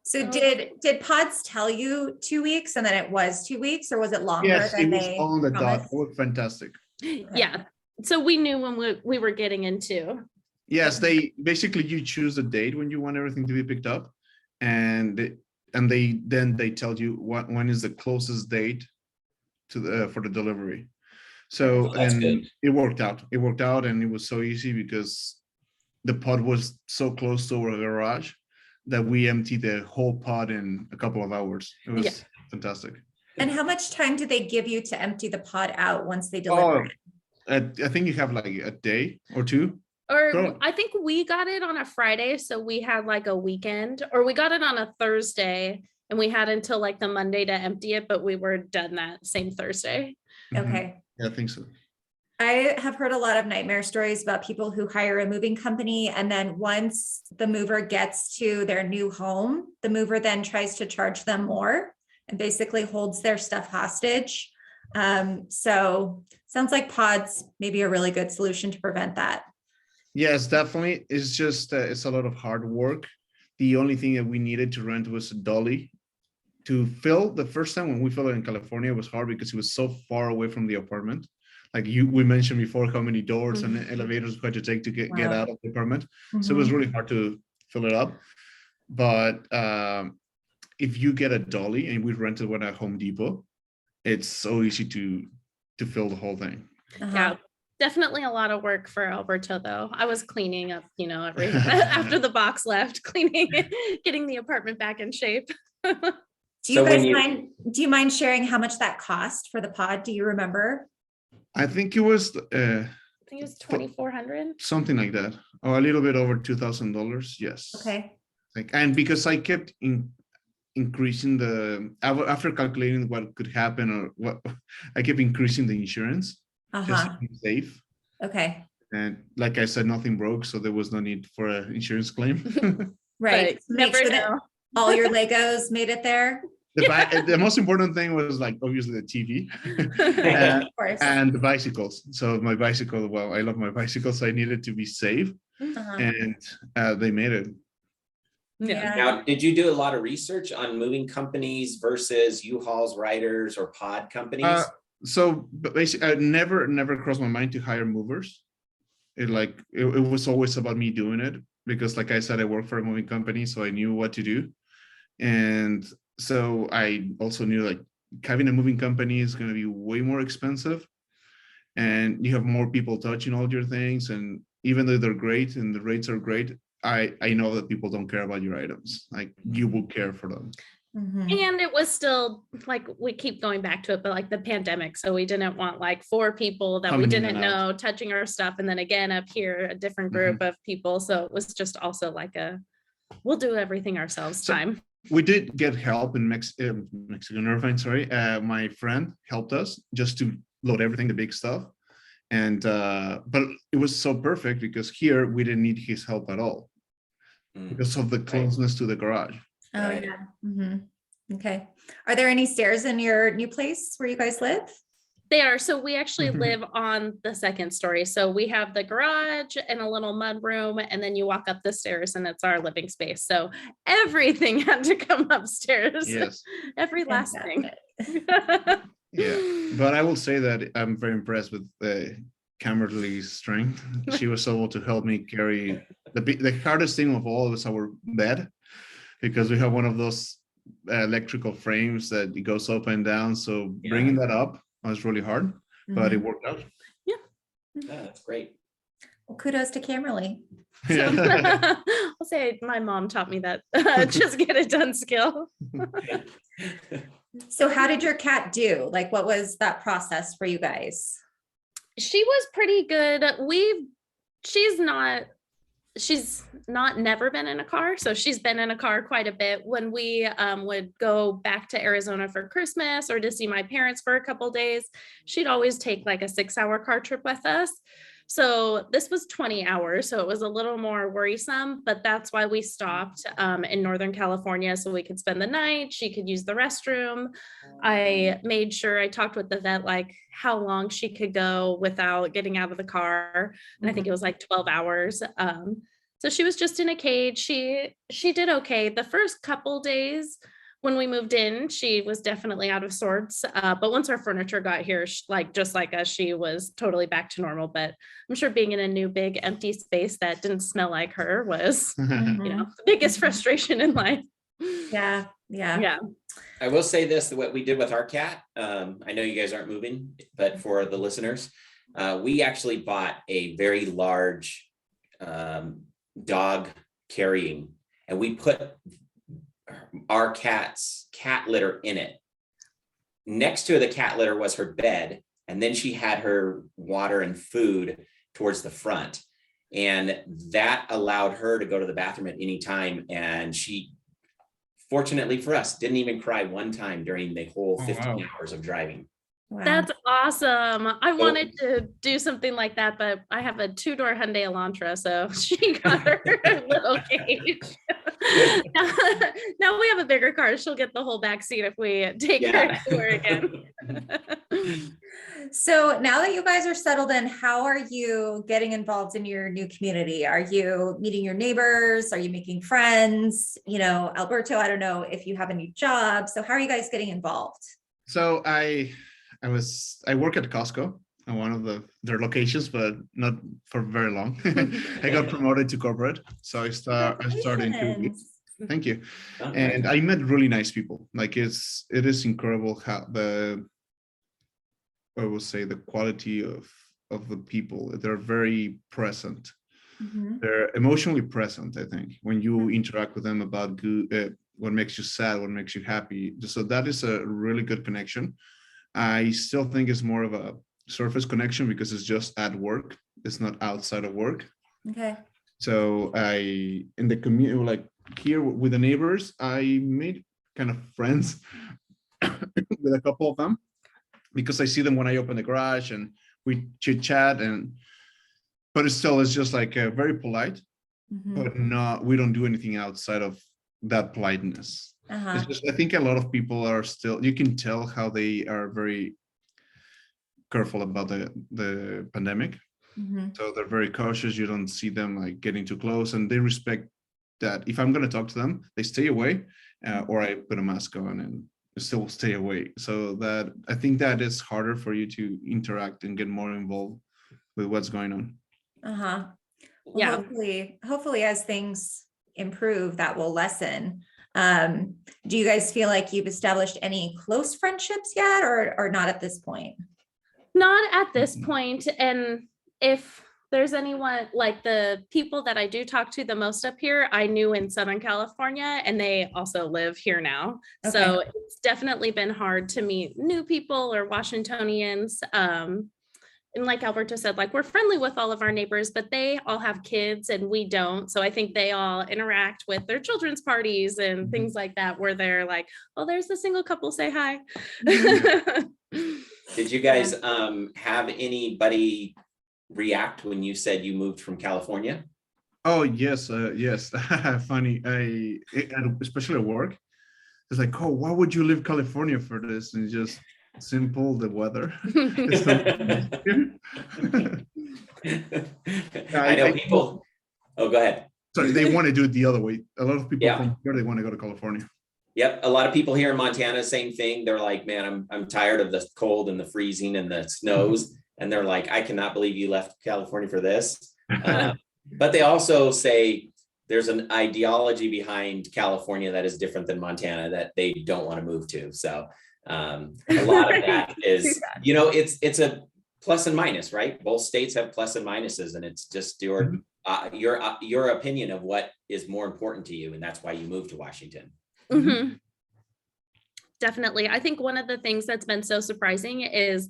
So did pods tell you 2 weeks and then it was 2 weeks, or was it longer
Yes,
than
it was
they
on the dot.
promised?
It was fantastic.
Yeah. So we knew when we were getting into.
Yes, they basically, you choose a date when you want everything to be picked up, and they tell you when is the closest date to for the delivery. So
Oh, that's
and
good.
it worked out. It worked out, and it was so easy because the pod was so close to our garage that we emptied the whole pod in a couple of hours. It was fantastic.
And how much time did they give you to empty the pod out once they delivered it?
I think you have like a day or two.
Or
Cool.
I think we got it on a Friday, so we had like a weekend, or we got it on a Thursday and we had until like the Monday to empty it, but we were done that same Thursday.
Mhm.
Okay.
Yeah, I think so.
I have heard a lot of nightmare stories about people who hire a moving company, and then once the mover gets to their new home, the mover then tries to charge them more and basically holds their stuff hostage. So sounds like pods may be a really good solution to prevent that.
Yes, definitely. It's just it's a lot of hard work. The only thing that we needed to rent was a dolly to fill. The first time when we filled it in California, it was hard because it was so far away from the apartment. Like we mentioned before, how many doors and
Mhm.
elevators we had to take to get
Wow.
out of the apartment. So it was
Mhm.
really hard to fill it up. But if you get a dolly, and we rented one at Home Depot, it's so easy to fill the whole thing.
Uh-huh.
Yeah, definitely a lot of work for Alberto, though. I was cleaning up, every after the box left, cleaning, getting the apartment back in shape.
Do you
So when
guys
you-
mind, do you mind sharing how much that cost for the pod? Do you remember?
I think it was
I think it was 2,400.
something like that, or a little bit over $2,000. Yes.
Okay.
And because I kept increasing after calculating what could happen or what, I kept increasing the insurance just to
Uh-huh.
be safe.
Okay.
And like I said, nothing broke, so there was no need for an insurance claim.
Right.
But
Make
never
sure that
know.
all your Legos made it there.
The most important thing was like obviously the TV
Right, of course.
and the bicycles. So my bicycle, well, I love my bicycles. So I needed to be safe,
Uh-huh.
and they made it.
Yeah.
Now, did you do a lot of research on moving companies versus U-Hauls, riders, or pod companies?
So basically, I never crossed my mind to hire movers. It was always about me doing it because, like I said, I work for a moving company, so I knew what to do. And so I also knew like having a moving company is going to be way more expensive, and you have more people touching all your things. And even though they're great and the rates are great, I know that people don't care about your items. Like you will care for them.
Mhm.
And it was still like, we keep going back to it, but like the pandemic. So we didn't want like 4 people that we
Coming in
didn't
and out.
know touching our stuff. And then again, up here, a different group of people. So it was just also like we'll do everything ourselves
So-
time.
We did get help in Mexican Irvine, sorry. My friend helped us just to load everything, the big stuff. And but it was so perfect because here we didn't need his help at all
Mm.
because of the closeness to the garage.
Oh,
Right.
yeah. Mhm. Okay. Are there any stairs in your new place where you guys live?
They are. So we actually live on the 2nd story. So we have the garage and a little mud room, and then you walk up the stairs and it's our living space. So everything had to come upstairs.
Yes.
Every last thing.
Fantastic.
Yeah. But I will say that I'm very impressed with Kamerly's strength. She was able to help me carry the hardest thing of all was our bed, because we have one of those electrical frames that it goes up and down. So bringing that up was really hard, but it
Mhm.
worked out.
Yeah, that's great.
Well, kudos to Kamerly.
Yeah.
I'll say my mom taught me that just get it done skill.
So how did your cat do? Like, what was that process for you guys?
She was pretty good. She's not never been in a car. So she's been in a car quite a bit. When we would go back to Arizona for Christmas or to see my parents for a couple days, she'd always take like a 6-hour car trip with us. So this was 20 hours. So it was a little more worrisome, but that's why we stopped in Northern California so we could spend the night. She could use the restroom. I made sure I talked with the vet, like how long she could go without getting out of the car. And I think it was like 12 hours. So she was just in a cage. She did okay. The first couple days when we moved in, she was definitely out of sorts. But once our furniture got here, just like us, she was totally back to normal. But I'm sure being in a new big empty space that didn't smell like her was,
Mhm.
the biggest frustration in life.
Yeah. Yeah.
Yeah.
I will say this, what we did with our cat, I know you guys aren't moving, but for the listeners, we actually bought a very large dog carrying, and we put our cat's cat litter in it. Next to the cat litter was her bed, and then she had her water and food towards the front. And that allowed her to go to the bathroom at any time. And she, fortunately for us, didn't even cry one time during the whole 15 hours of driving.
Wow.
That's awesome. I
Oh.
wanted to do something like that, but I have a 2-door Hyundai Elantra, so she got her little cage. Now we have a bigger car. She'll get the whole back seat if we take her to her again.
So now that you guys are settled in, how are you getting involved in your new community? Are you meeting your neighbors? Are you making friends? Alberto, I don't know if you have a new job. So how are you guys getting involved?
So I work at Costco, at one of their locations, but not for very long. I got promoted to corporate, so I started in 2 weeks.
Congratulations.
Thank you.
Oh,
And I met really nice people. Like it is incredible how I will say the quality of the people. They're very present.
Mhm.
They're emotionally present, I think, when you interact with them about what makes you sad, what makes you happy. So that is a really good connection. I still think it's more of a surface connection because it's just at work. It's not outside of work.
Okay.
So in the community, like here with the neighbors, I made kind of friends with a couple of them because I see them when I open the garage and we chit chat but it's just like very polite,
Mhm.
but we don't do anything outside of that politeness.
Uh-huh.
It's just, I think a lot of people are still, you can tell how they are very careful about the pandemic.
Mhm.
So they're very cautious. You don't see them like getting too close, and they respect that. If I'm going to talk to them, they stay away, or I put a mask on and still stay away. So that I think that is harder for you to interact and get more involved with what's going on.
Uh-huh. Well,
Yeah.
hopefully as things improve, that will lessen. Do you guys feel like you've established any close friendships yet or not at this point?
Not at this point. And if there's anyone, like the people that I do talk to the most up here, I knew in Southern California, and they also live here now. So it's definitely been hard to meet new people or Washingtonians. And like Alberto said, like we're friendly with all of our neighbors, but they all have kids and we don't. So I think they all interact with their children's parties and things like that, where they're like, oh, there's the single couple, say hi.
Did you guys have anybody react when you said you moved from California?
Oh yes, yes. Funny. Especially at work, it's like, oh, why would you leave California for this? And just simple, the weather.
I know people. Oh, go ahead.
Sorry, they want to do it the other way. A lot of people
Yeah.
from here, they want to go to California.
Yep, a lot of people here in Montana, same thing. They're like, man, I'm tired of the cold and the freezing and the snows. And they're like, I cannot believe you left California for this. But they also say there's an ideology behind California that is different than Montana that they don't want to move to. So a lot of that is, you know, it's a plus and minus, right? Both states have plus and minuses, and it's just your opinion of what is more important to you, and that's why you moved to Washington.
Mhm. Definitely. I think one of the things that's been so surprising is,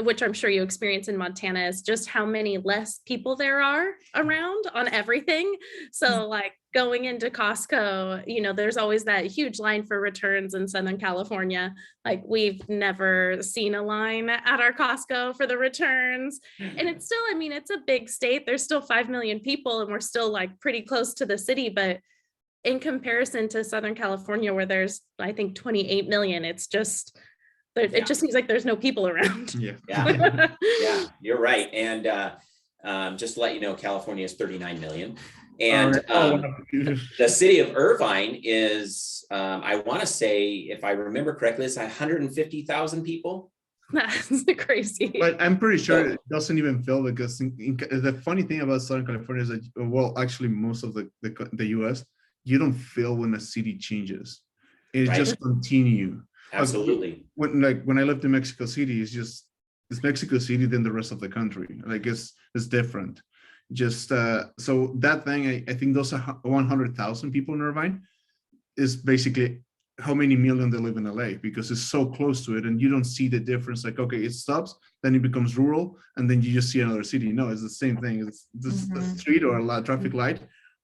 which I'm sure you experience in Montana, is just how many less people there are around on everything. So like going into Costco, you know, there's always that huge line for returns in Southern California. Like we've never seen a line at our Costco for the returns. And it's still, I mean, it's a big state. There's still 5 million people and we're still like pretty close to the city, but in comparison to Southern California, where there's, I think, 28 million, it's just, it just seems like there's no people around.
Yeah, you're right. And just to let you know, California is 39 million. And the city of Irvine is, I want to say, if I remember correctly, it's 150,000 people.
That's crazy.
But I'm pretty sure it doesn't even feel, because the funny thing about Southern California is that, well, actually most of the US, you don't feel when a city changes. It just continue.
Absolutely.
When I lived in Mexico City, it's Mexico City than the rest of the country. Like it's different. Just so that thing, I think those 100,000 people in Irvine is basically how many million they live in LA, because it's so close to it and you don't see the difference. Like, okay, it stops, then it becomes rural, and then you just see another city. No, it's the same thing. It's the street or a traffic light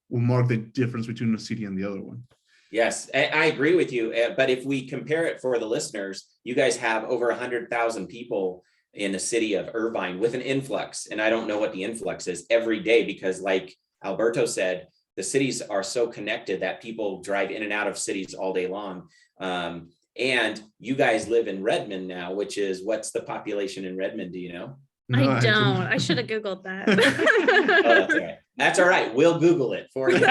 will mark the difference between the city and the other one.
Yes, I agree with you. But if we compare it for the listeners, you guys have over 100,000 people in the city of Irvine with an influx. And I don't know what the influx is every day, because like Alberto said, the cities are so connected that people drive in and out of cities all day long. And you guys live in Redmond now, which is, what's the population in Redmond? Do you know?
No,
I
do
don't.
not.
I should have Googled that.
Oh, that's all right. That's all right. We'll Google it for you.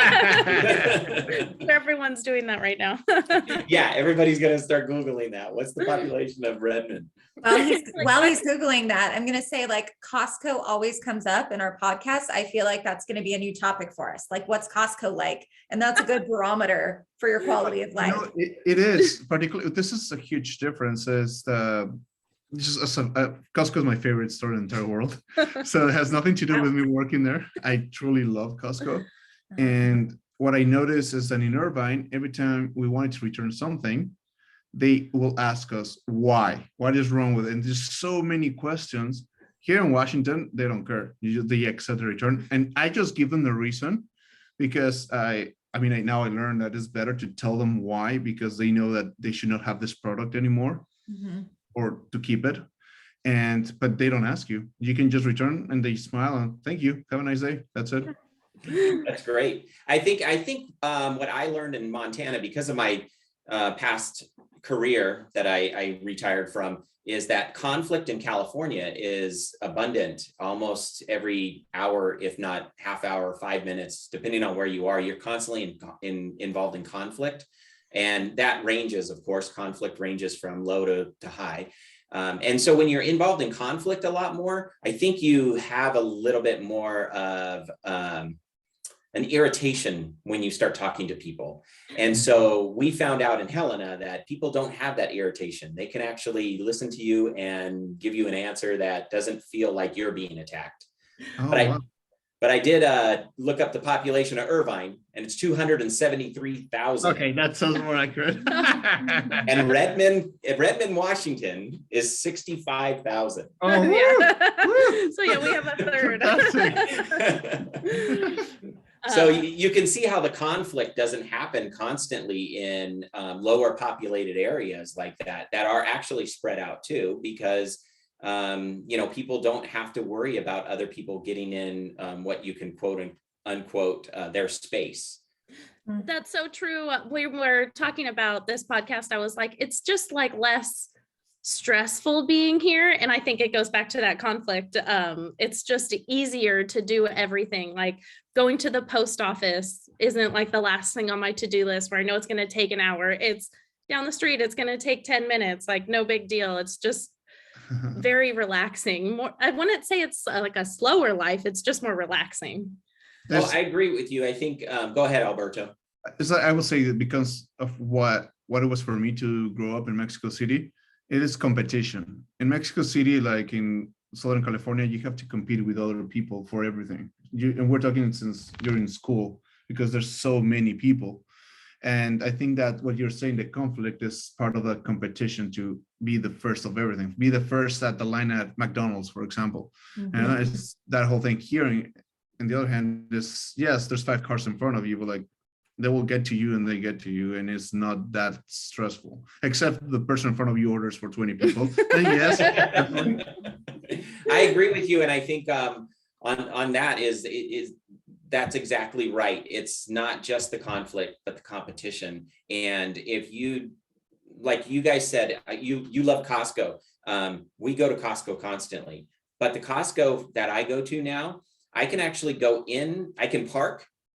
Everyone's doing that right now.
Yeah, everybody's gonna start Googling that. What's the population of Redmond?
While he's Googling that, I'm gonna say like Costco always comes up in our podcast. I feel like that's gonna be a new topic for us. Like, what's Costco like? And that's a good barometer for your quality of life.
It is particularly. This is a huge difference. Is the Costco is my favorite store in the entire world, so it has nothing to do with me working there. I truly love Costco, and what I noticed is that in Irvine, every time we wanted to return something, they will ask us why. What is wrong with it? And there's so many questions. Here in Washington, they don't care. They accept the return, and I just give them the reason because now I learned that it's better to tell them why, because they know that they should not have this product anymore. Or to keep it, but they don't ask you. You can just return, and they smile and thank you. Have a nice day. That's it.
That's great. I think what I learned in Montana, because of my past career that I retired from, is that conflict in California is abundant almost every hour, if not half hour, 5 minutes, depending on where you are. You're constantly involved in conflict. And that ranges, of course, conflict ranges from low to high. And so when you're involved in conflict a lot more, I think you have a little bit more of an irritation when you start talking to people. And so we found out in Helena that people don't have that irritation. They can actually listen to you and give you an answer that doesn't feel like you're being attacked. But I did look up the population of Irvine, and it's 273,000.
Okay, that sounds more accurate.
And Redmond, Washington, is 65,000.
Oh,
Yeah. So yeah, we have a third.
So you can see how the conflict doesn't happen constantly in lower populated areas like that are actually spread out too, because people don't have to worry about other people getting in what you can quote unquote their space.
That's so true. We were talking about this podcast. I was like, it's just like less stressful being here. And I think it goes back to that conflict. It's just easier to do everything. Like going to the post office isn't like the last thing on my to-do list where I know it's going to take an hour. It's down the street. It's going to take 10 minutes. Like no big deal. It's just very relaxing. More, I wouldn't say it's like a slower life. It's just more relaxing.
Well, I agree with you. I think, go ahead, Alberto.
I will say that because of what it was for me to grow up in Mexico City, it is competition. In Mexico City, like in Southern California, you have to compete with other people for everything. And we're talking since you're in school, because there's so many people. And I think that what you're saying, the conflict is part of the competition to be the first of everything, be the first at the line at McDonald's, for example. And it's that whole thing here. On the other hand, yes, there's 5 cars in front of you, but like they will get to you and they get to you, and it's not that stressful, except the person in front of you orders for 20 people. Then yes.
I agree with you. And I think on that is that's exactly right. It's not just the conflict, but the competition. And if you, like you guys said, you love Costco. We go to Costco constantly, but the Costco that I go to now, I can actually go into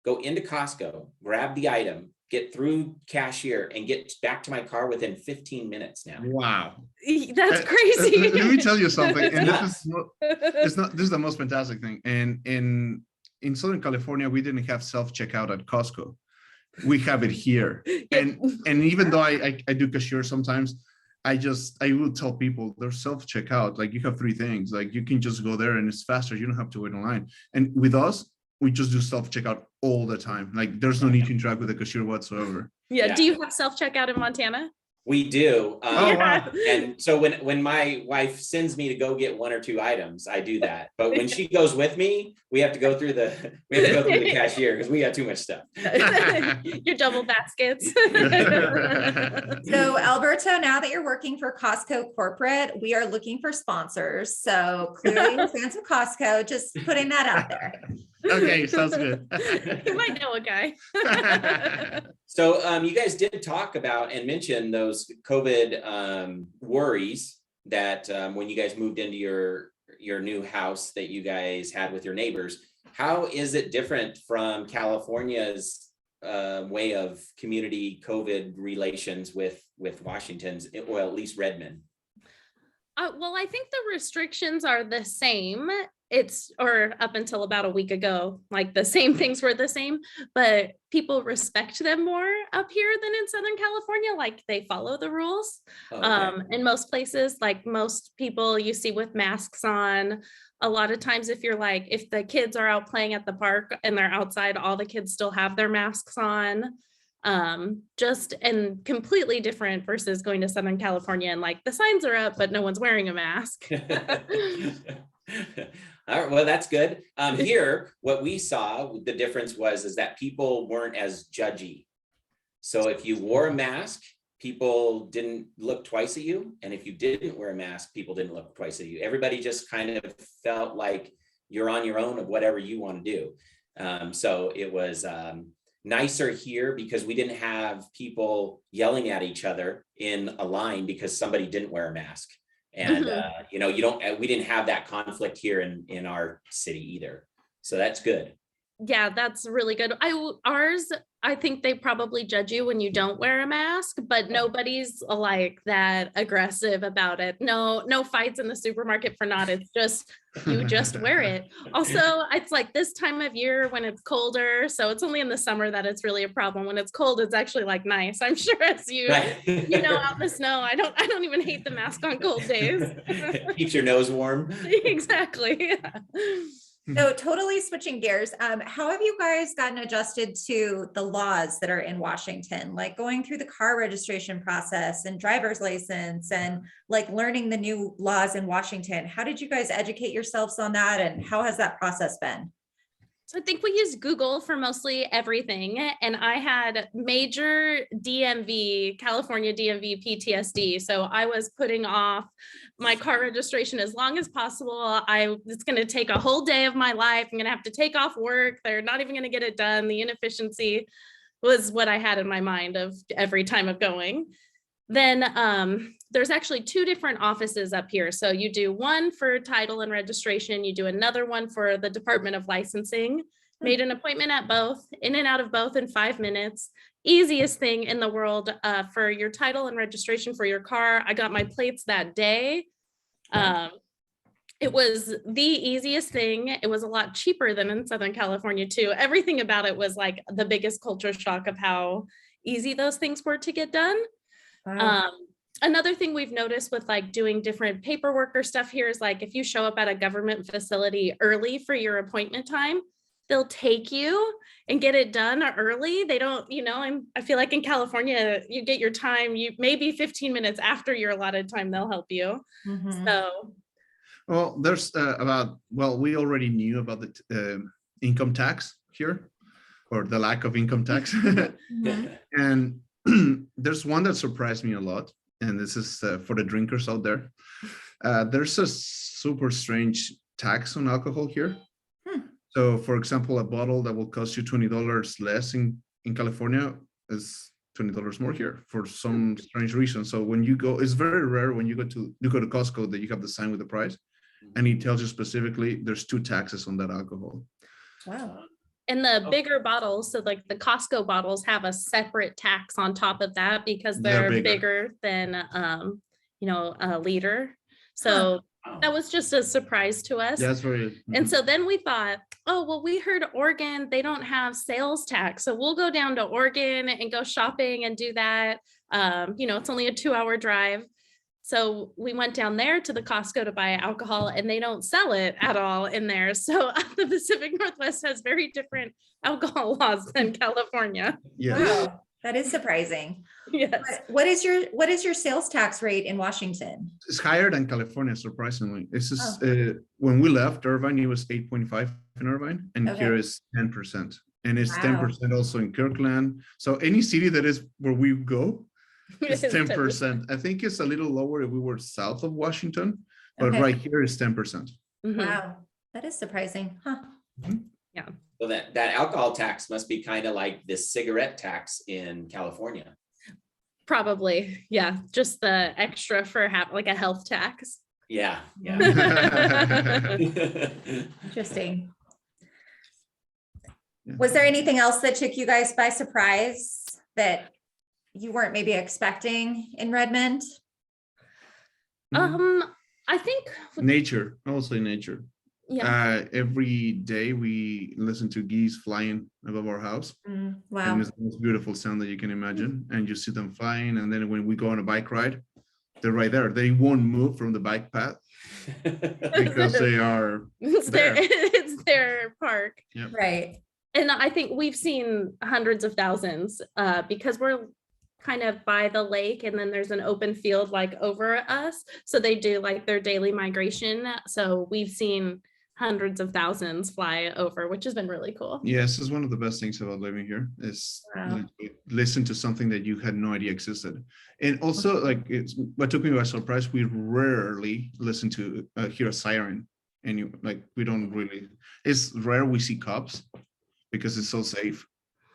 Costco, grab the item, get through cashier, and get back to my car within 15 minutes now.
Wow.
That's crazy.
Let me tell you something. And this is the most fantastic thing. And in Southern California, we didn't have self-checkout at Costco. We have it here. And even though I do cashier sometimes, I will tell people there's self-checkout. Like you have 3 things. Like you can just go there and it's faster. You don't have to wait online. And with us, we just do self-checkout all the time. Like there's no need to interact with the cashier whatsoever.
Yeah. Do you have self-checkout in Montana?
We do.
Wow.
And so when my wife sends me to go get 1 or 2 items, I do that. But when she goes with me, we have to go through the cashier because we got too much stuff.
Your double baskets.
So Alberto, now that you're working for Costco corporate, we are looking for sponsors. So clearly you're fans of Costco, just putting that out there.
Okay, sounds good.
You might know a guy.
So you guys did talk about and mention those COVID worries that when you guys moved into your new house that you guys had with your neighbors. How is it different from California's way of community COVID relations with Washington's, or at least Redmond?
Well, I think the restrictions are the same. Or up until about a week ago, like the same things were the same, but people respect them more up here than in Southern California. Like they follow the rules. In most places, like most people you see with masks on. A lot of times if the kids are out playing at the park and they're outside, all the kids still have their masks on. And completely different versus going to Southern California and like the signs are up, but no one's wearing a mask.
All right, well, that's good. Here, what we saw, the difference is that people weren't as judgy. So if you wore a mask, people didn't look twice at you. And if you didn't wear a mask, people didn't look twice at you. Everybody just kind of felt like you're on your own of whatever you want to do. So it was nicer here because we didn't have people yelling at each other in a line because somebody didn't wear a mask. And, we didn't have that conflict here in our city either. So that's good.
Yeah, that's really good. I think they probably judge you when you don't wear a mask, but nobody's like that aggressive about it. No fights in the supermarket for not. It's just, you just wear it. Also, it's like this time of year when it's colder. So it's only in the summer that it's really a problem. When it's cold, it's actually like nice. I'm sure as out in the snow, I don't even hate the mask on cold days.
Keeps your nose warm.
Exactly.
So totally switching gears. How have you guys gotten adjusted to the laws that are in Washington, like going through the car registration process and driver's license and like learning the new laws in Washington? How did you guys educate yourselves on that? And how has that process been?
So I think we use Google for mostly everything. And I had major California DMV PTSD. So I was putting off my car registration as long as possible. It's going to take a whole day of my life. I'm going to have to take off work. They're not even going to get it done. The inefficiency was what I had in my mind of every time of going. Then there's actually two different offices up here. So you do one for title and registration. You do another one for the Department of Licensing. Made an appointment at both, in and out of both in 5 minutes. Easiest thing in the world for your title and registration for your car. I got my plates that day. It was the easiest thing. It was a lot cheaper than in Southern California too. Everything about it was like the biggest culture shock of how easy those things were to get done.
Wow.
Another thing we've noticed with like doing different paperwork or stuff here is like if you show up at a government facility early for your appointment time, they'll take you and get it done early. They don't, I feel like in California, you get your time, maybe 15 minutes after your allotted time, they'll help you.
Mhm.
So.
Well, there's we already knew about the income tax here, or the lack of income tax.
Mhm.
And there's one that surprised me a lot. And this is for the drinkers out there. There's a super strange tax on alcohol here. So for example, a bottle that will cost you $20 less in California is $20 more here for some strange reason. So when you go, it's very rare when you go to Costco that you have the sign with the price, and it tells you specifically there's 2 taxes on that alcohol.
Wow.
And the bigger bottles, so like the Costco bottles have a separate tax on top of that because they're bigger than, a liter. So that was just a surprise to us.
That's very.
And so then we thought, oh, well, we heard Oregon, they don't have sales tax. So we'll go down to Oregon and go shopping and do that. It's only a 2-hour drive. So we went down there to the Costco to buy alcohol and they don't sell it at all in there. So the Pacific Northwest has very different alcohol laws than California.
Yeah.
Wow. That is surprising.
Yes.
What is your sales tax rate in Washington?
It's higher than California, surprisingly. This is when we left Irvine, it was 8.5 in Irvine, and here is 10%. And it's 10% also in Kirkland. So any city that is where we go, it's 10%. I think it's a little lower if we were south of Washington, but right here is 10%.
Mm-hmm.
Wow, that is surprising. Huh?
Yeah.
So that alcohol tax must be kind of like the cigarette tax in California.
Probably, yeah. Just the extra for like a health tax.
Yeah, yeah.
Interesting.
Yeah.
Was there anything else that took you guys by surprise that you weren't maybe expecting in Redmond?
I think,
Nature, I will say nature.
yeah.
Every day we listen to geese flying above our house,
Wow.
and it's the most beautiful sound that you can imagine. And you see them flying, and then when we go on a bike ride, they're right there. They won't move from the bike path because they are
It's
there.
it's their park.
Yep.
Right.
And I think we've seen hundreds of thousands because we're kind of by the lake, and then there's an open field like over us. So they do like their daily migration. So we've seen hundreds of thousands fly over, which has been really cool.
Yes, it's one of the best things about living here is
Wow.
listen to something that you had no idea existed. And also, like, it's what took me by surprise, we rarely listen to hear a siren. And you like, we don't really, it's rare we see cops because it's so safe.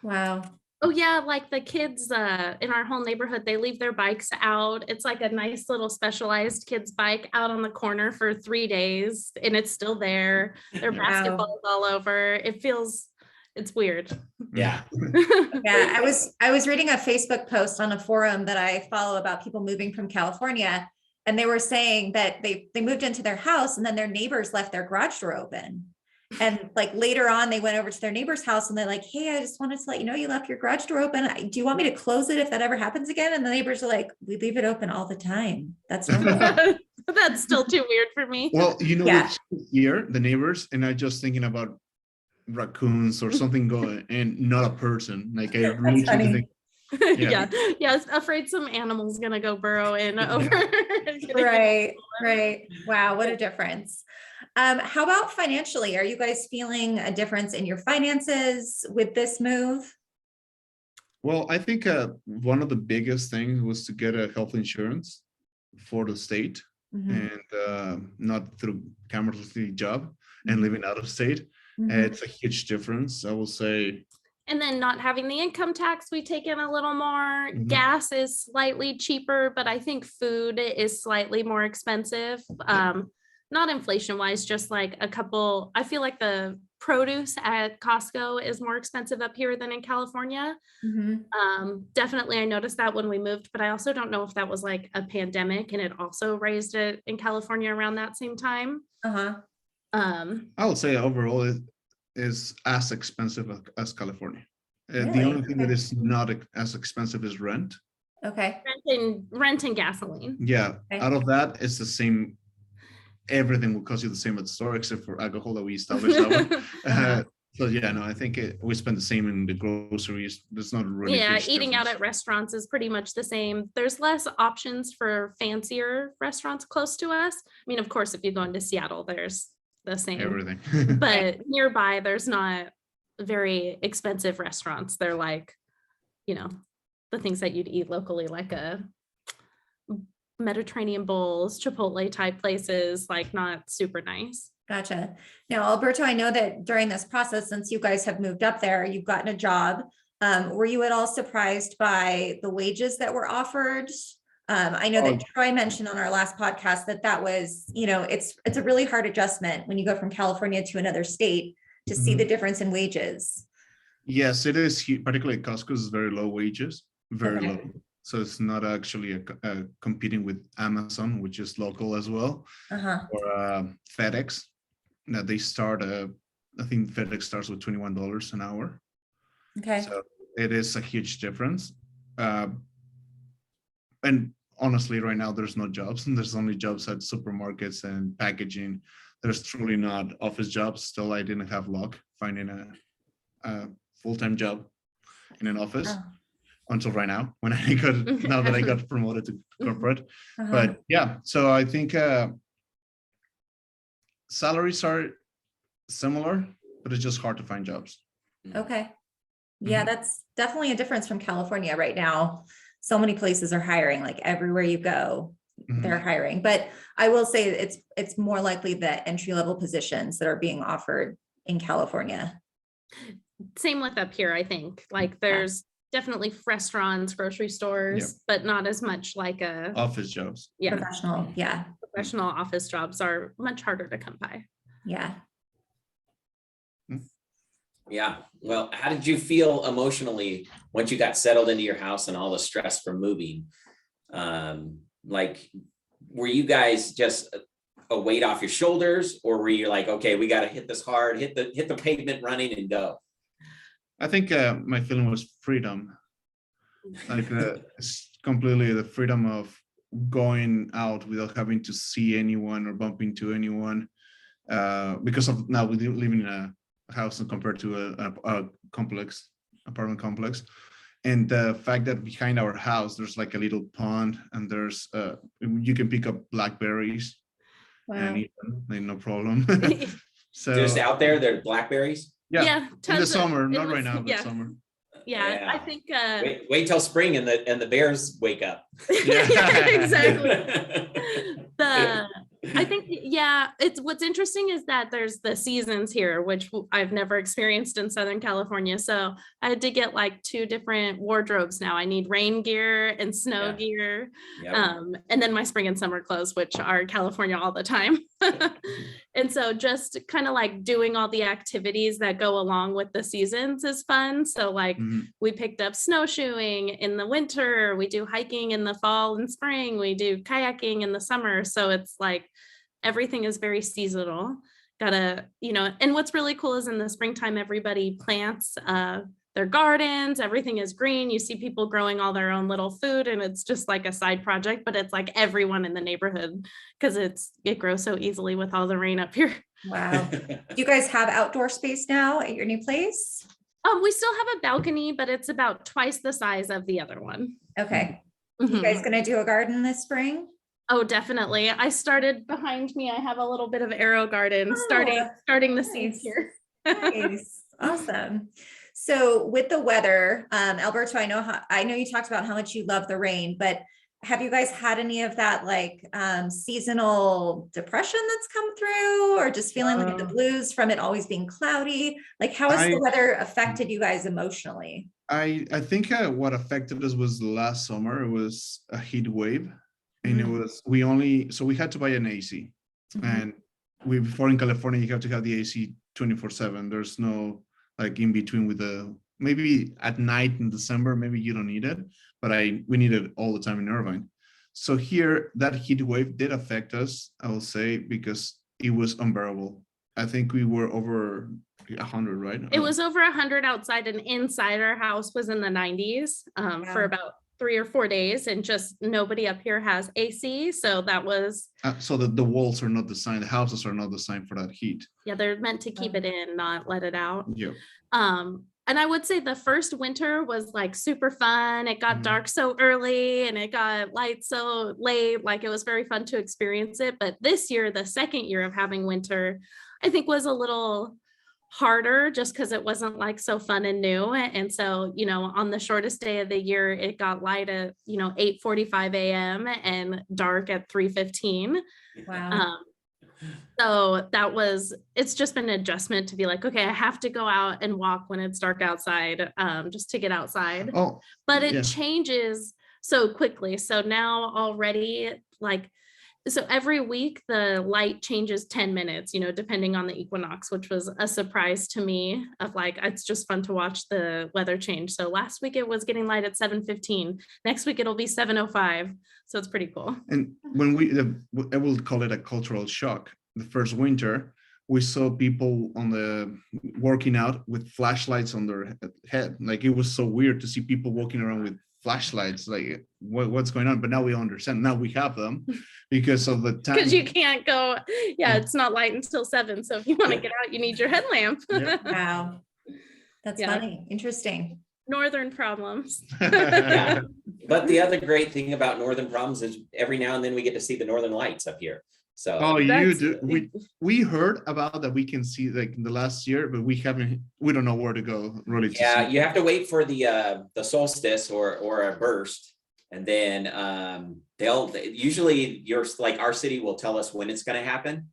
Wow.
Oh yeah, like the kids in our whole neighborhood, they leave their bikes out. It's like a nice little specialized kids bike out on the corner for 3 days, and it's still there. Their
Wow.
basketballs all over. It's weird.
Yeah.
Yeah, I was reading a Facebook post on a forum that I follow about people moving from California, and they were saying that they moved into their house and then their neighbors left their garage door open. And like later on, they went over to their neighbor's house and they're like, "Hey, I just wanted to let you know you left your garage door open. Do you want me to close it if that ever happens again?" And the neighbors are like, "We leave it open all the time. That's normal."
That's still too weird for me.
Well, you know,
Yeah.
here, the neighbors, and I just thinking about raccoons or something going, and not a person. Like, I really
That's funny.
think,
yeah. Yeah, afraid some animal's gonna go burrow in over.
Right, right. Wow, what a difference. How about financially? Are you guys feeling a difference in your finances with this move?
well, I think one of the biggest things was to get a health insurance for the state
Mhm,
and not through Kamerly job and
Mhm.
living out of state.
mhm.
It's a huge difference, I will say.
And then not having the income tax, we take in a little more.
Mhm.
Gas is slightly cheaper, but I think food is slightly more expensive. Not inflation wise, just like I feel like the produce at Costco is more expensive up here than in California.
Mhm.
Definitely I noticed that when we moved, but I also don't know if that was like a pandemic and it also raised it in California around that same time.
Uh-huh.
I would say overall it is as expensive as California. The
Really?
only thing that
Okay.
is not as expensive is rent.
Okay.
Rent and gasoline.
Yeah,
Okay.
out of that, it's the same. Everything will cost you the same at the store except for alcohol that we established that one.
Uh-huh.
So yeah, no, I think we spend the same in the groceries. There's not really.
Yeah,
huge
eating out
difference.
at restaurants is pretty much the same. There's less options for fancier restaurants close to us. I mean, of course, if you go into Seattle, there's the same,
Everything.
but nearby there's not very expensive restaurants. They're like, the things that you'd eat locally, like a Mediterranean bowls, Chipotle type places, like not super nice.
Gotcha. Now, Alberto, I know that during this process, since you guys have moved up there, you've gotten a job. Were you at all surprised by the wages that were offered? I know that Troy mentioned on our last podcast that was, it's a really hard adjustment when you go from California to another state to see the difference in wages.
Yes, it is. Particularly Costco is very low wages, very
Okay.
low. So it's not actually competing with Amazon, which is local as well,
Uh-huh.
or FedEx. Now they start. I think FedEx starts with $21 an hour.
Okay.
So it is a huge difference. And honestly, right now there's no jobs. There's only jobs at supermarkets and packaging. There's truly not office jobs. Still, I didn't have luck finding a full-time job in an office.
Oh.
Until right now, now that I got promoted to corporate.
Uh-huh.
But yeah, so I think salaries are similar, but it's just hard to find jobs.
Okay. Yeah, that's definitely a difference from California right now. So many places are hiring, like everywhere you go, they're hiring. But I will say it's more likely the entry-level positions that are being offered in California.
Same with up here, I think. Like there's definitely restaurants, grocery stores, but not as much like a
Office jobs.
yeah.
Professional. Yeah.
professional office jobs are much harder to come by.
Yeah.
Yeah. Well, how did you feel emotionally once you got settled into your house and all the stress from moving? Like, were you guys just a weight off your shoulders, or were you like, okay, we got to hit this hard, hit the pavement running and go?
I think my feeling was freedom, like it's completely the freedom of going out without having to see anyone or bump into anyone, because of now we live in a house compared to a complex, apartment complex. And the fact that behind our house, there's like a little pond, and there's you can pick up blackberries and eat them, like, no problem. So
Just out there, there's blackberries.
Yeah,
in the
tons of-
summer,
it
not
was-
right now, but
yeah.
summer.
Yeah, I think
Wait till spring and the bears wake up.
yeah, exactly. I think, yeah, it's what's interesting is that there's the seasons here, which I've never experienced in Southern California. So I had to get like 2 different wardrobes now. I need rain gear and snow gear.
Yep.
And then my spring and summer clothes, which are California all the time. And so just kind of like doing all the activities that go along with the seasons is fun. So like we picked up snowshoeing in the winter, we do hiking in the fall and spring, we do kayaking in the summer. So it's like everything is very seasonal. Gotta, and what's really cool is in the springtime, everybody plants their gardens, everything is green. You see people growing all their own little food, and it's just like a side project, but it's like everyone in the neighborhood because it grows so easily with all the rain up here.
Wow. Do you guys have outdoor space now at your new place?
We still have a balcony, but it's about twice the size of the other one.
Okay. You guys gonna do a garden this spring?
Oh, definitely. I started behind me. I have a little bit of arrow garden starting the seeds here.
Nice. Awesome. So with the weather, Alberto, I know you talked about how much you love the rain, but have you guys had any of that like seasonal depression that's come through, or just feeling like the blues from it always being cloudy? Like, how has the weather affected you guys emotionally?
I think what affected us was last summer. It was a heat wave, and it was we had to buy an AC, and before in California you have to have the AC 24/7. There's no like in between with maybe at night in December, maybe you don't need it, but we need it all the time in Irvine. So here that heat wave did affect us, I will say, because it was unbearable. I think we were over 100, right?
It was over 100 outside, and inside our house was in the 90s for about 3 or 4 days, and just nobody up here has AC. So that was
so the walls are not designed, the houses are not designed for that heat.
Yeah, they're meant to keep it in, not let it out.
Yeah.
And I would say the first winter was like super fun. It got dark so early and it got light so late. Like it was very fun to experience it. But this year, the second year of having winter, I think was a little harder just because it wasn't like so fun and new. And so, on the shortest day of the year, it got light at, 8:45 a.m. and dark at 3:15.
Wow.
So it's just been an adjustment to be like, okay, I have to go out and walk when it's dark outside, just to get outside. But it changes so quickly. So now already, so every week the light changes 10 minutes, depending on the equinox, which was a surprise to me of like, it's just fun to watch the weather change. So last week it was getting light at 7:15. Next week it'll be 7:05. So it's pretty cool.
And when I will call it a cultural shock. The first winter, we saw people working out with flashlights on their head. Like it was so weird to see people walking around with flashlights, like what's going on? But now we understand. Now we have them because of the time.
Because you can't go, it's not light until 7. So if you want to get out, you need your headlamp.
Wow. That's funny. Interesting.
Northern problems.
Yeah. But the other great thing about northern problems is every now and then we get to see the northern lights up here. So
you do. We heard about that. We can see like in the last year, but we don't know where to go really.
Yeah, you have to wait for the solstice or a burst, and then they'll usually our city will tell us when it's going to happen,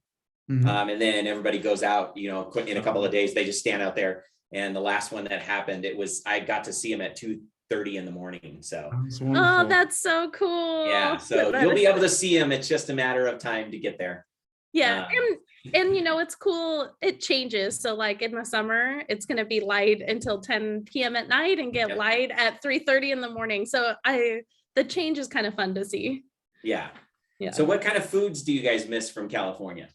and then everybody goes out. In a couple of days, they just stand out there. And the last one that happened, I got to see them at 3:30 in the morning. So
That's
Oh,
wonderful.
that's so cool.
yeah, so you'll be able to see them. It's just a matter of time to get there.
Yeah, and it's cool. It changes. So like in the summer, it's going to be light until 10 p.m. at night and get
Yep.
light at 3:30 in the morning. So the change is kind of fun to see.
Yeah.
Yeah.
So what kind of foods do you guys miss from California?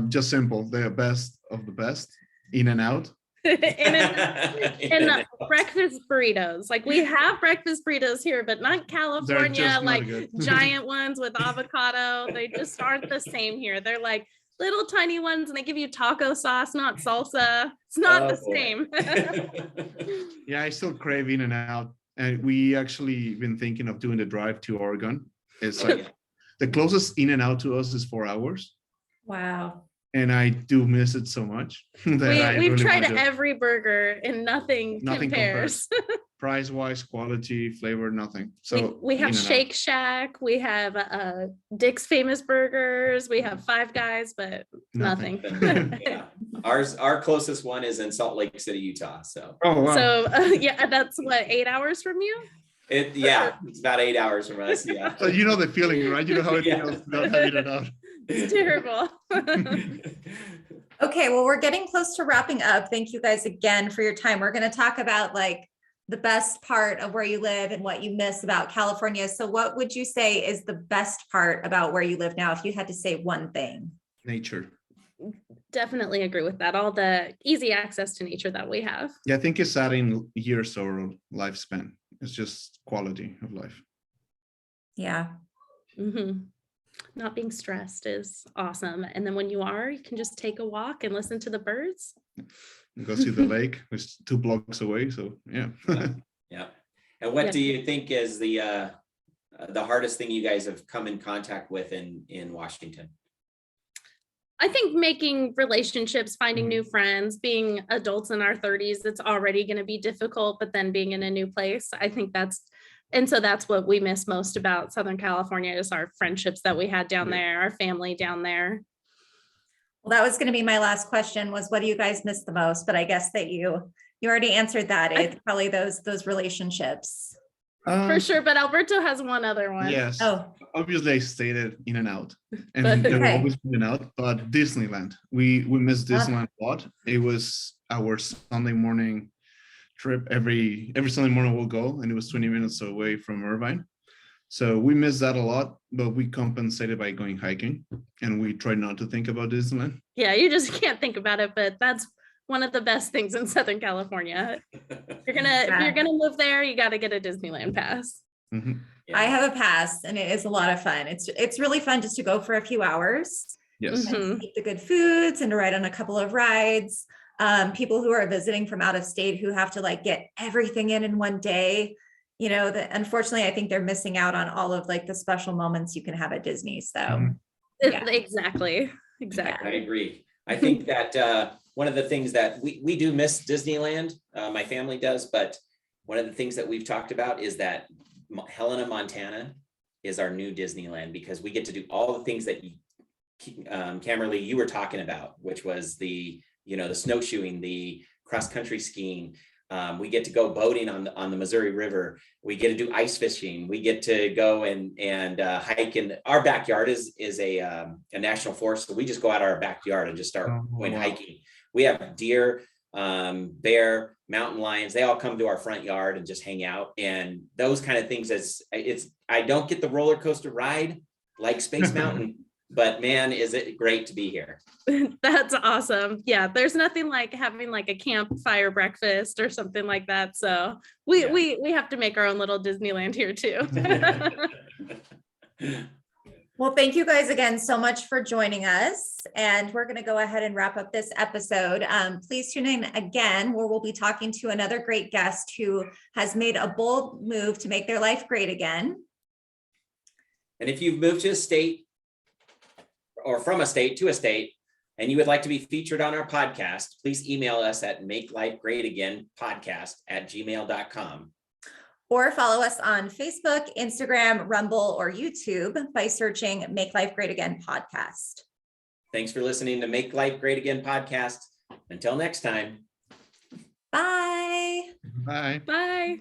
Just simple. They're best of the best. In and out.
and breakfast burritos. Like we have breakfast burritos here, but not California,
just not
like
good.
giant ones with avocado. They just aren't the same here. They're like little tiny ones and they give you taco sauce, not salsa. It's not the
boy.
same.
Yeah, I still crave In and Out. And we actually been thinking of doing the drive to Oregon. It's like the closest In and Out to us is 4 hours.
Wow.
And I do miss it so much. that
We've
really
tried
wanna do it.
every burger and nothing compares.
Price wise, quality, flavor, nothing. So
we have
In-N-Out.
Shake Shack, we have Dick's Famous Burgers, we have Five Guys, but nothing.
Yeah. Our closest one is in Salt Lake City, Utah. So
Oh wow.
So yeah, that's what, 8 hours from you?
it's about 8 hours from us. Yeah.
So you know the feeling, right? You know how it
Yeah.
feels to not have In-N-Out.
It's terrible.
Okay, well, we're getting close to wrapping up. Thank you guys again for your time. We're going to talk about like the best part of where you live and what you miss about California. So what would you say is the best part about where you live now, if you had to say one thing?
Nature.
Definitely agree with that. All the easy access to nature that we have.
Yeah, I think it's adding years to our lifespan. It's just quality of life.
Yeah.
Mhm. Not being stressed is awesome. And then when you are, you can just take a walk and listen to the birds.
Go see the lake, which is 2 blocks away. So yeah.
Yeah. And what
Yeah.
do you think is the hardest thing you guys have come in contact with in Washington?
I think making relationships, finding new friends, being adults in our 30s, it's already going to be difficult, but then being in a new place, I think that's what we miss most about Southern California is our friendships that we had down
Yeah.
there, our family down there.
Well, that was going to be my last question, was what do you guys miss the most? But I guess that you already answered that. It's probably those relationships.
For sure, but Alberto has one other one.
Yes.
Oh,
Obviously, I stated In and Out, and
But-
there will
Okay.
always be In and Out. But Disneyland, we miss Disneyland a lot. It was our Sunday morning trip. Every Sunday morning we'll go, and it was 20 minutes away from Irvine. So we miss that a lot, but we compensated by going hiking, and we try not to think about Disneyland.
Yeah, you just can't think about it, but that's one of the best things in Southern California. If you're gonna live there, you got to get a Disneyland pass.
Mhm.
I have a pass and it is a lot of fun. It's really fun just to go for a few hours
Yes.
Mhm.
and to eat the good foods and to ride on a couple of rides. People who are visiting from out of state who have to like get everything in one day, unfortunately, I think they're missing out on all of like the special moments you can have at Disney. So
Mhm.
Yeah.
Exactly.
I agree. I think that one of the things that we do miss Disneyland, my family does, but one of the things that we've talked about is that Helena, Montana is our new Disneyland, because we get to do all the things that Kamerly, you were talking about, which was the snowshoeing, the cross-country skiing. We get to go boating on the Missouri River. We get to do ice fishing. We get to go and hike in our backyard is a national forest. So we just go out our backyard and just start going hiking. We have deer, bear, mountain lions. They all come to our front yard and just hang out. And those kind of things, I don't get the roller coaster ride like Space Mountain, but man, is it great to be here.
That's awesome. Yeah, there's nothing like having like a campfire breakfast or something like that. So we have to make our own little Disneyland here too.
Well, thank you guys again so much for joining us. And we're going to go ahead and wrap up this episode. Please tune in again, where we'll be talking to another great guest who has made a bold move to make their life great again.
And if you've moved to a state or from a state to a state, and you would like to be featured on our podcast, please email us at makelifegreatagainpodcast@gmail.com.
Or follow us on Facebook, Instagram, Rumble, or YouTube by searching Make Life Great Again Podcast.
Thanks for listening to Make Life Great Again podcast. Until next time.
Bye.
Bye.
Bye.